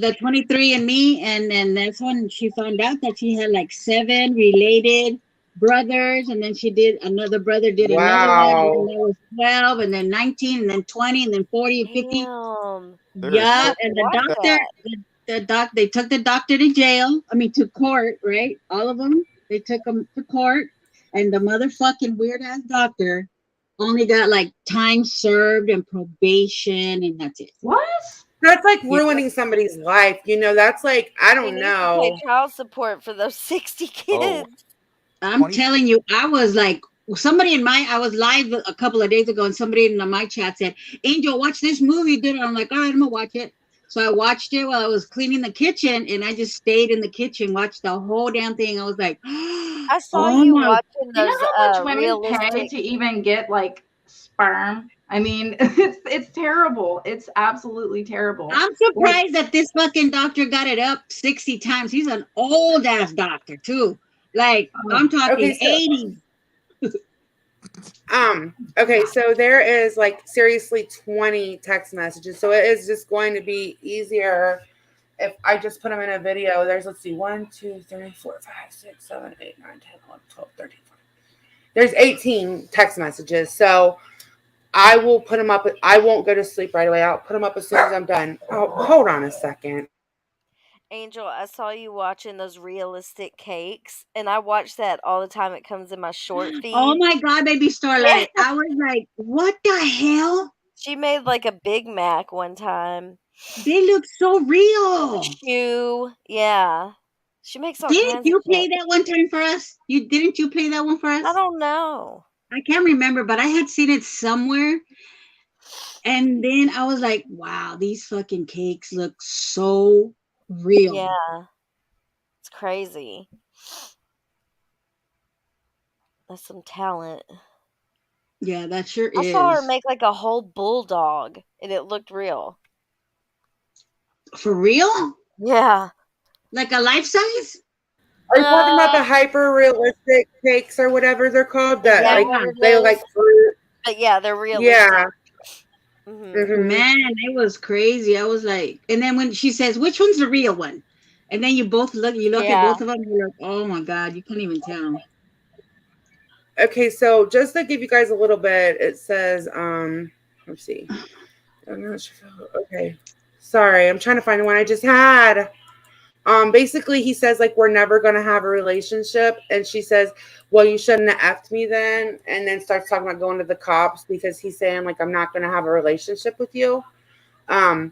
The 23 and me, and then that's when she found out that she had like 7 related brothers, and then she did another brother did another one, and then there was 12, and then 19, and then 20, and then 40 and 50. Damn. Yeah, and the doctor, they took the doctor to jail. I mean, to court, right? All of them, they took them to court, and the motherfucking weird ass doctor only got like time served and probation, and that's it. What? That's like ruining somebody's life. You know, that's like, I don't know. Pay child support for those 60 kids. I'm telling you, I was like, I was live a couple of days ago, and somebody in my chat said, Angel, watch this movie. I'm like, all right, I'm gonna watch it. So I watched it while I was cleaning the kitchen, and I just stayed in the kitchen, watched the whole damn thing. I was like, I saw you watching those you know how much women pay to even get like sperm? I mean, it's terrible. It's absolutely terrible. I'm surprised that this fucking doctor got it up 60 times. He's an old ass doctor too. Like, I'm talking 80s. Okay, so there is like seriously 20 text messages. So it is just going to be easier if I just put them in a video. There's, let's see, 1, 2, 3, 4, 5, 6, 7, 8, 9, 10, 11, 12, 13, 14. There's 18 text messages. So I will put them up. I won't go to sleep right away. I'll put them up as soon as I'm done. Oh, hold on a second. Angel, I saw you watching those realistic cakes, and I watch that all the time. It comes in my short feed. Oh my God, baby Starlight. I was like, what the hell? She made like a Big Mac one time. They look so real. A shoe. Yeah. She makes all Didn't kinds you of play shit. that one time for us? Didn't you play that one for us? I don't know. I can't remember, but I had seen it somewhere. And then I was like, wow, these fucking cakes look so real. Yeah. It's crazy. That's some talent. Yeah, that sure I is. saw her make like a whole bulldog, and it looked real. For real? Yeah. Like a life size? Are you talking about the hyper realistic cakes or whatever they're called? That they like fruit. But yeah, they're realistic. Yeah. Man, it was crazy. I was like, and then when she says, which one's the real one? And then you look at both of them, and you're like, oh my God, you can't even tell. Okay, so just to give you guys a little bit, it says, let's see. Okay. Sorry, I'm trying to find the one I just had. Basically he says like, we're never gonna have a relationship, and she says, well, you shouldn't have effed me then, and then starts talking about going to the cops because he's saying like, I'm not gonna have a relationship with you. God,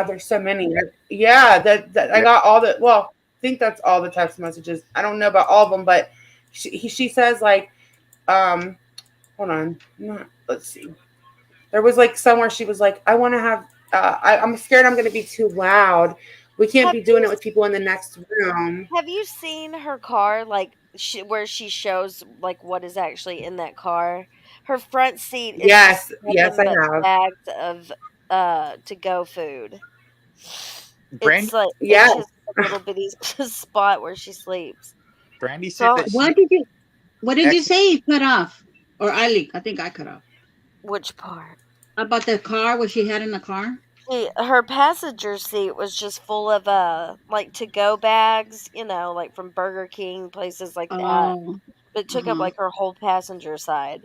there's so many. Yeah, that I got all the, well, I think that's all the text messages. I don't know about all of them, but she says like, hold on, let's see. There was like somewhere she was like, I want to have, I'm scared I'm going to be too loud. We can't be doing it with people in the next room. Have you seen her car, like where she shows like what is actually in that car? Her front seat is yes, I have. bags of to-go food. Brandy, it's like it's just a little bitty spot where she sleeps. Brandy said that what did you say you cut off? Or I think I cut off. Which part? About the car, what she had in the car? Her passenger seat was just full of like to-go bags, you know, like from Burger King, places like that. But it took up like her whole passenger side.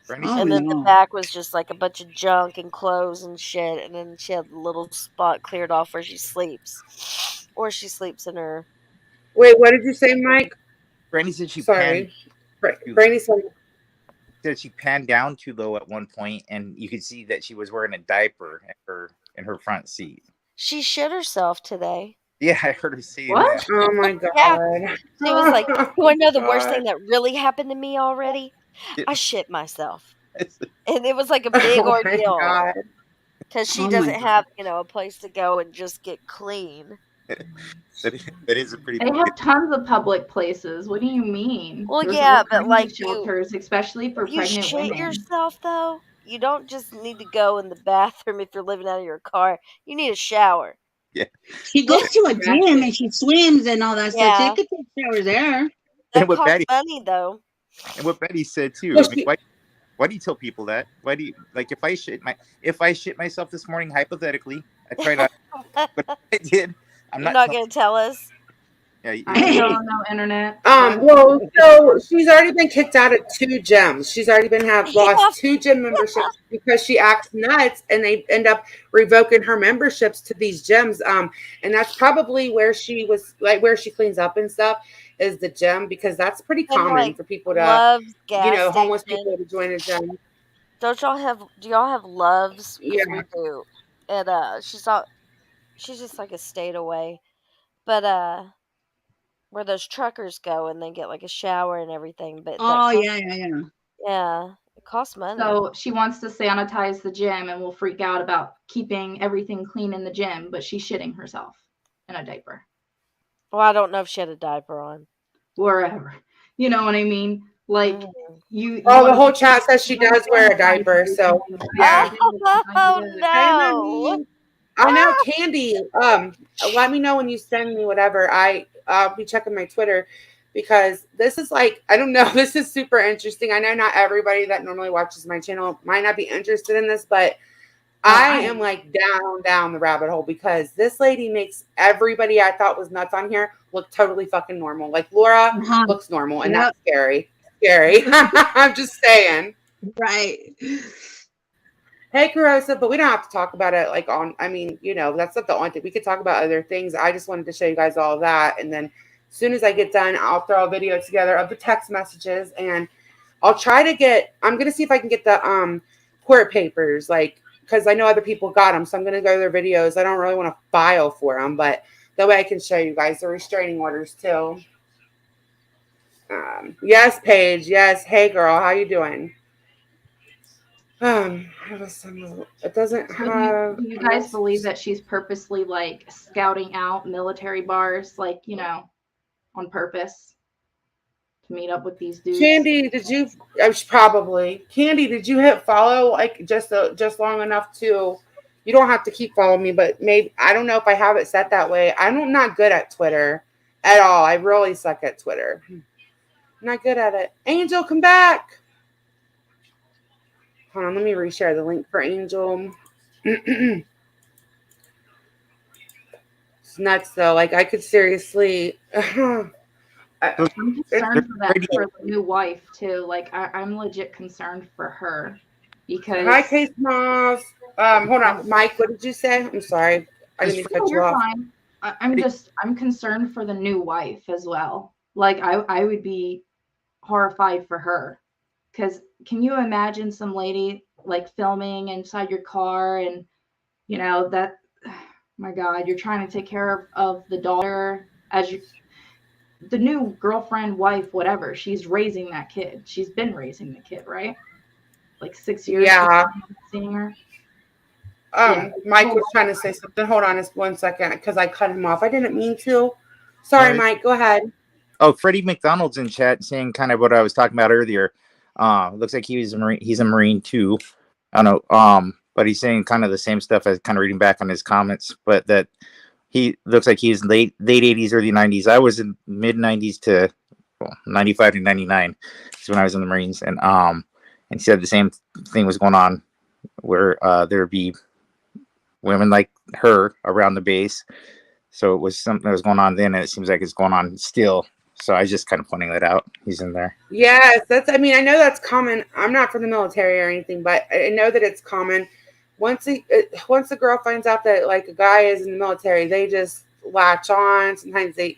And then the back was just like a bunch of junk and clothes and shit. And then she had a little spot cleared off where she sleeps. Or she sleeps in her... Wait, what did you say, Mike? Brandy said she Brandy said she panned down too low at one point, and you could see that she was wearing a diaper in her front seat. She shit herself today. Yeah, I heard her saying What? that. Oh my Yeah. god. She was like, "You wanna know the worst God. thing that really happened to me already? It- I shit myself." it's- And it was like a big Oh my ordeal god. because she Oh my doesn't god. have, a place to go and just get clean. that is a pretty. They have tons of public places. What do you mean? Well, There's yeah, all but, kinds of like, shelters, especially for if you pregnant shit women. yourself, though, you don't just need to go in the bathroom if you're living out of your car. You need a shower. Yeah. She goes to a Exactly. gym and she swims and all that stuff. She Yeah. could take showers there. That what costs Betty money, though. and what Betty said too. Well, I mean, why do you tell people that? Why do you like if I shit myself this morning hypothetically? I try not, but if I did. I'm You're not. not gonna tell us? Yeah, I ain't telling no internet. Well, so she's already been kicked out of 2 gyms. She's already been Yeah. lost 2 gym memberships because she acts nuts, and they end up revoking her memberships to these gyms. And that's probably where she was, like, where she cleans up and stuff, is the gym, because that's pretty And, common like, for people to, Love's gas homeless station. people to join a gym. Do y'all have Love's? Yeah. Because we do. And, she's just like a state away. But, where those truckers go and they get like a shower and everything, but Oh yeah. yeah, it costs money. So she wants to sanitize the gym and will freak out about keeping everything clean in the gym, but she's shitting herself in a diaper. Well, I don't know if she had a diaper on. Wherever. You know what I mean? Like Mm. Oh, the whole chat says she does wear a diaper, so yeah. Oh no. I know, Candy. Let me know when you send me whatever. I'll be checking my Twitter, because this is like, I don't know, this is super interesting. I know not everybody that normally watches my channel might not be interested in this, but I am like down the rabbit hole, because this lady makes everybody I thought was nuts on here look totally fucking normal. Like Laura looks normal, and that's scary. Scary. I'm just saying. Right. Hey, Carosa, but we don't have to talk about it like on, I mean, that's not the only thing. We could talk about other things. I just wanted to show you guys all of that. And then as soon as I get done, I'll throw a video together of the text messages, and I'll try to I'm going to see if I can get the court papers, like, because I know other people got them. So I'm going to go to their videos. I don't really want to file for them, but that way I can show you guys the restraining orders too. Yes, Paige. Yes. Hey, girl. How you doing? It doesn't have. Do you guys believe that she's purposely like scouting out military bars, like, on purpose to meet up with these dudes? Candy, did you? Probably. Candy, did you hit follow like just long enough to? You don't have to keep following me, but maybe, I don't know if I have it set that way. I'm not good at Twitter at all. I really suck at Twitter. I'm not good at it. Angel, come back. Hold on, let me reshare the link for Angel. It's nuts though. Like, I could seriously. I'm concerned for the new wife too. Like, I'm legit concerned for her, because. Hi, Case Moss. Hold on, Mike. What did you say? I'm sorry. I didn't mean to cut you You're off. fine. I'm concerned for the new wife as well. Like, I would be horrified for her, because can you imagine some lady like filming inside your car, and that, my God, you're trying to take care of the daughter as the new girlfriend, wife, whatever. She's raising that kid. She's been raising the kid, right? Like 6 years. Yeah. Seeing her. Mike was trying to say something. Hold on just 1 second, because I cut him off. I didn't mean to. Sorry, Mike. Go ahead. Oh, Freddie McDonald's in chat saying kind of what I was talking about earlier. Looks like he's a Marine too. I don't know. But he's saying kind of the same stuff as kind of reading back on his comments, but that he looks like he's late 80s, early 90s. I was in mid 90s to 95 to 99 is when I was in the Marines, and he said the same thing was going on, where there'd be women like her around the base. So it was something that was going on then, and it seems like it's going on still. So I was just kind of pointing that out. He's in there. Yes, I mean, I know that's common. I'm not from the military or anything, but I know that it's common. Once the girl finds out that like a guy is in the military, they just latch on. Sometimes they,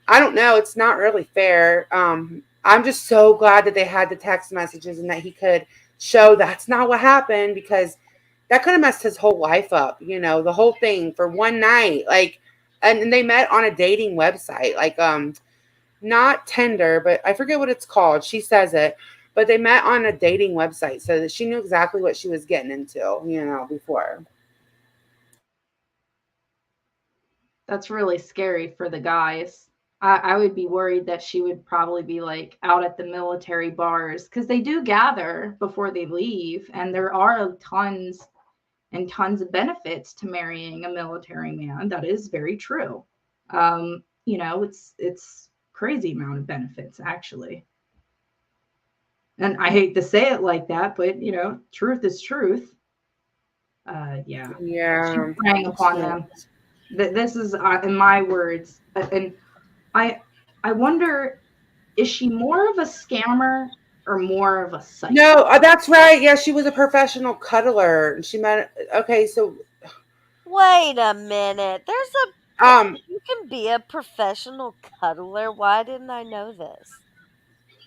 I don't know. It's not really fair. I'm just so glad that they had the text messages and that he could show that's not what happened, because that could have messed his whole life up. The whole thing for one night. Like, and they met on a dating website, like not Tinder, but I forget what it's called. She says it, but they met on a dating website, so that she knew exactly what she was getting into, before. That's really scary for the guys. I would be worried that she would probably be like out at the military bars because they do gather before they leave, and there are tons and tons of benefits to marrying a military man. That is very true. It's crazy amount of benefits actually. And I hate to say it like that, but truth is truth. Yeah. Yeah. She's preying upon them. This is in my words, and I wonder, is she more of a scammer or more of a psycho? No, that's right. Yeah, she was a professional cuddler. She met. Okay, so Wait a minute. You can be a professional cuddler. Why didn't I know this?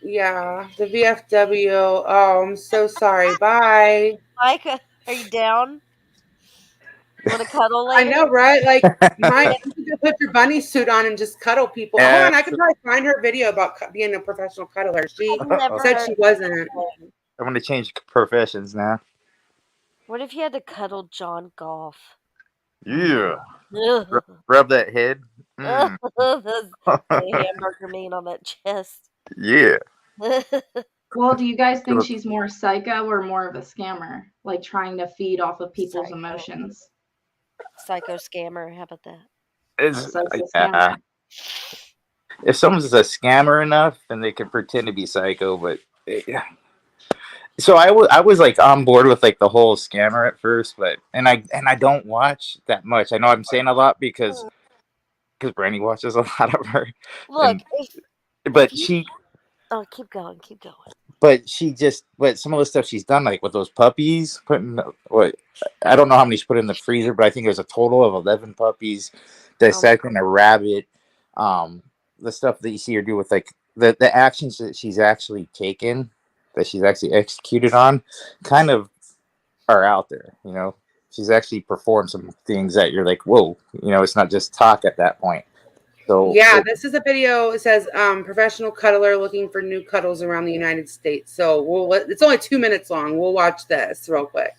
yeah, the VFW. Oh, I'm so sorry. Bye. Micah, are you down? You want to cuddle I later? know, right? Like, Mike, you could put your bunny suit on and just cuddle people. Hold on, I can probably find her video about being a professional cuddler. She I've never said heard she of wasn't. that. I'm gonna change professions now. What if you had to cuddle John Goff? Yeah. Ugh. Rub that head. Mm. The hamburger meat on that chest. Yeah. Well, do you guys think she's more psycho or more of a scammer, like trying to feed off of people's emotions? Psycho scammer. How about that? Scammer. If someone's a scammer enough, then they can pretend to be psycho. But yeah. So I was like on board with like the whole scammer at first, but I don't watch that much. I know I'm saying a lot because Brandy watches a lot of her. Look, Oh, keep going. But some of the stuff she's done, like with those puppies, I don't know how many she put in the freezer, but I think there's a total of 11 puppies, dissecting a rabbit. The stuff that you see her do with like the actions that she's actually taken, that she's actually executed on, kind of are out there. She's actually performed some things that you're like, whoa, it's not just talk at that point. So yeah, this is a video. It says professional cuddler looking for new cuddles around the United States. So it's only 2 minutes long. We'll watch this real quick.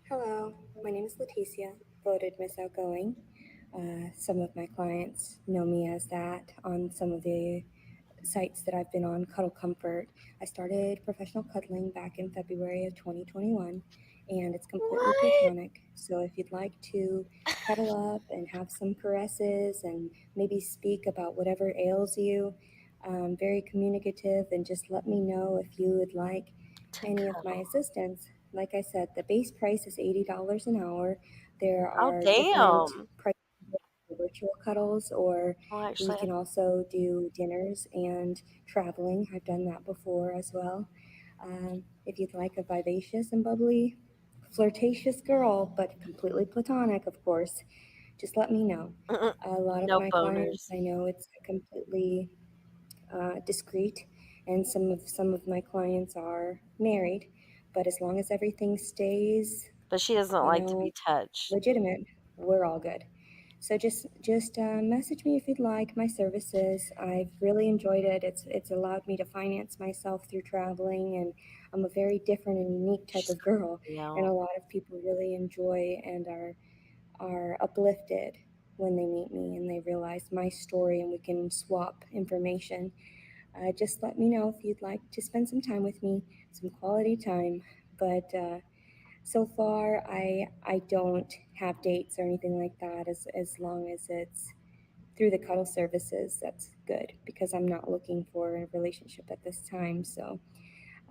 Hello, my name is Leticia, voted Miss Outgoing. Some of my clients know me as that on some of the sites that I've been on, Cuddle Comfort. I started professional cuddling back in February of 2021, and it's completely platonic. So if you'd like to cuddle up and have some caresses and maybe speak about whatever ails you, very communicative, and just let me know if you would like any of my assistance. Like I said, the base price is $80 an hour. There are different prices for virtual cuddles, or we can also do dinners and traveling. I've done that before as well. If you'd like a vivacious and bubbly, flirtatious girl, but completely platonic, of course, just let me know. A lot of my clients, I know it's completely discreet, and some of my clients are married, but as long as everything stays, but she doesn't like to be touched, legitimate, we're all good. So just message me if you'd like my services. I've really enjoyed it. It's allowed me to finance myself through traveling, and I'm a very different and unique type of girl, and a lot of people really enjoy and are uplifted when they meet me and they realize my story, and we can swap information. Just let me know if you'd like to spend some time with me, some quality time. But so far, I don't have dates or anything like that. As long as it's through the cuddle services, that's good, because I'm not looking for a relationship at this time. So,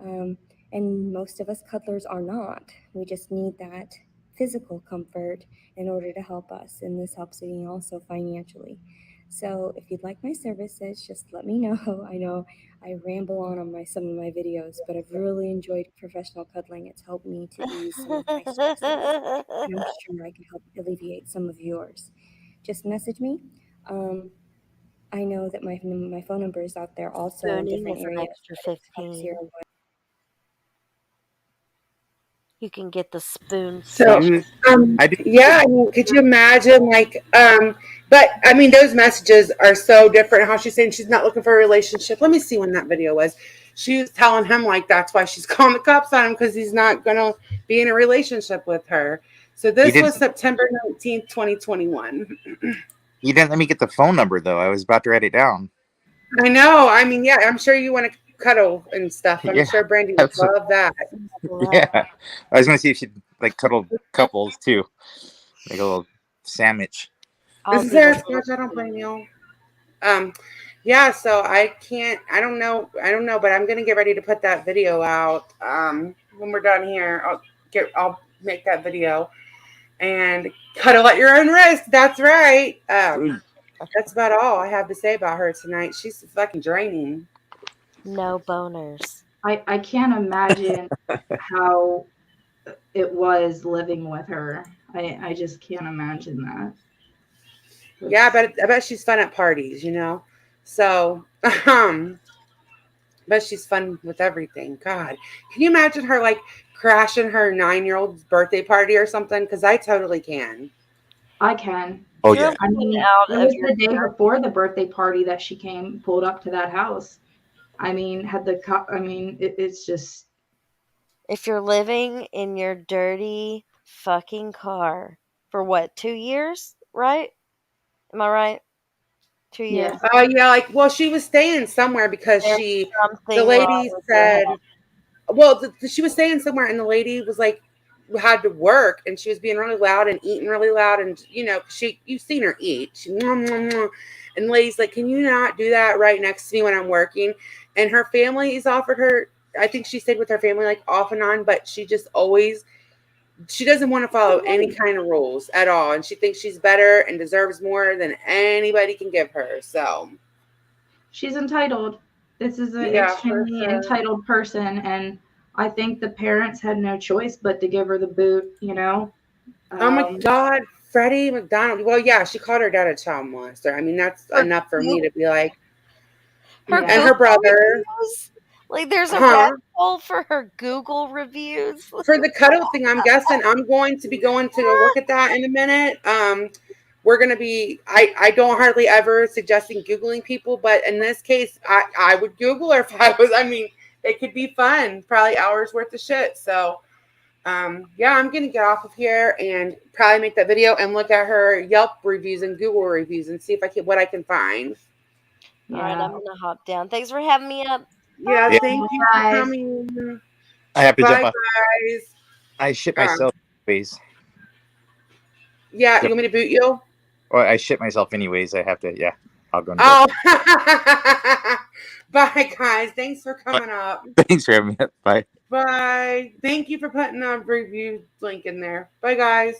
and most of us cuddlers are not. We just need that physical comfort in order to help us, and this helps me also financially. So if you'd like my services, just let me know. I know I ramble on some of my videos, but I've really enjoyed professional cuddling. It's helped me to ease some of my stresses, and I'm sure I can help alleviate some of yours. Just message me. I know that my phone number is out there also in different areas. extra 15. You can get the spoon So, fish. I do. yeah, I mean, could you imagine, like, but I mean, those messages are so different. How she's saying she's not looking for a relationship. Let me see when that video was. She was telling him, like, that's why she's calling the cops on him because he's not going to be in a relationship with her. So, You this was didn't. September 19th, 2021. You didn't let me get the phone number though. I was about to write it down. I know. I mean, yeah, I'm sure you want to cuddle and stuff. I'm Yeah, sure Brandy would absolutely. love that. Yeah, I was gonna see if she'd like cuddle couples too, like a little sandwich. I'll This is do the Sarah little Scotch. I don't blame you. Yeah, so I don't know, but I'm gonna get ready to put that video out. When we're done here, I'll make that video and cuddle at your own risk. That's right. Sweet. That's about all I have to say about her tonight. She's fucking draining. no boners. I can't imagine how it was living with her. I just can't imagine that. Yeah, I bet she's fun at parties, you know. So, but she's fun with everything. God, can you imagine her like crashing her 9-year-old's birthday party or something? Because I totally can. I can. Oh You're yeah. I living mean, out it of was your the day before the birthday party that she pulled up to that house. I mean, it's just. if you're living in your dirty fucking car for what, 2 years, right? Am I right? 2 Yeah. years. Oh yeah, like well, she was staying somewhere because There's the something wrong lady with your head. said, well, she was staying somewhere, and the lady was like, had to work, and she was being really loud and eating really loud, and you know, you've seen her eat. She, mwah, mwah, mwah. And the lady's like, can you not do that right next to me when I'm working? And her family's offered her. I think she stayed with her family like off and on, but she just always. She doesn't want to follow any kind of rules at all, and she thinks she's better and deserves more than anybody can give her. So She's entitled. This is an yeah, for extremely sure. entitled person, and I think the parents had no choice but to give her the boot, you know? Oh my God, Freddie McDonald. Well, yeah, she called her dad a child molester. I mean, that's enough for me to be like, Her and her Google brother, reviews? Like, there's a huh? rabbit hole for her Google reviews? For the cuddle thing, I'm guessing I'm going to be going to go look at that in a minute. We're gonna be. I don't hardly ever suggesting Googling people, but in this case, I would Google her if I was. I mean, it could be fun, probably hours worth of shit. So. Yeah, I'm gonna get off of here and probably make that video and look at her Yelp reviews and Google reviews and see if I can what I can find. All right, I'm gonna hop down. Thanks for having me up. Yeah, Yeah. thank you for coming. I have to Bye, jump off. guys. I shit myself anyways. Yeah, Yep. you want me to boot you? Or I shit myself anyways. I have to. Yeah, I'll go. Oh, bye, guys. Thanks for coming up. Thanks for having me. Bye. Bye. Thank you for putting a review link in there. Bye, guys.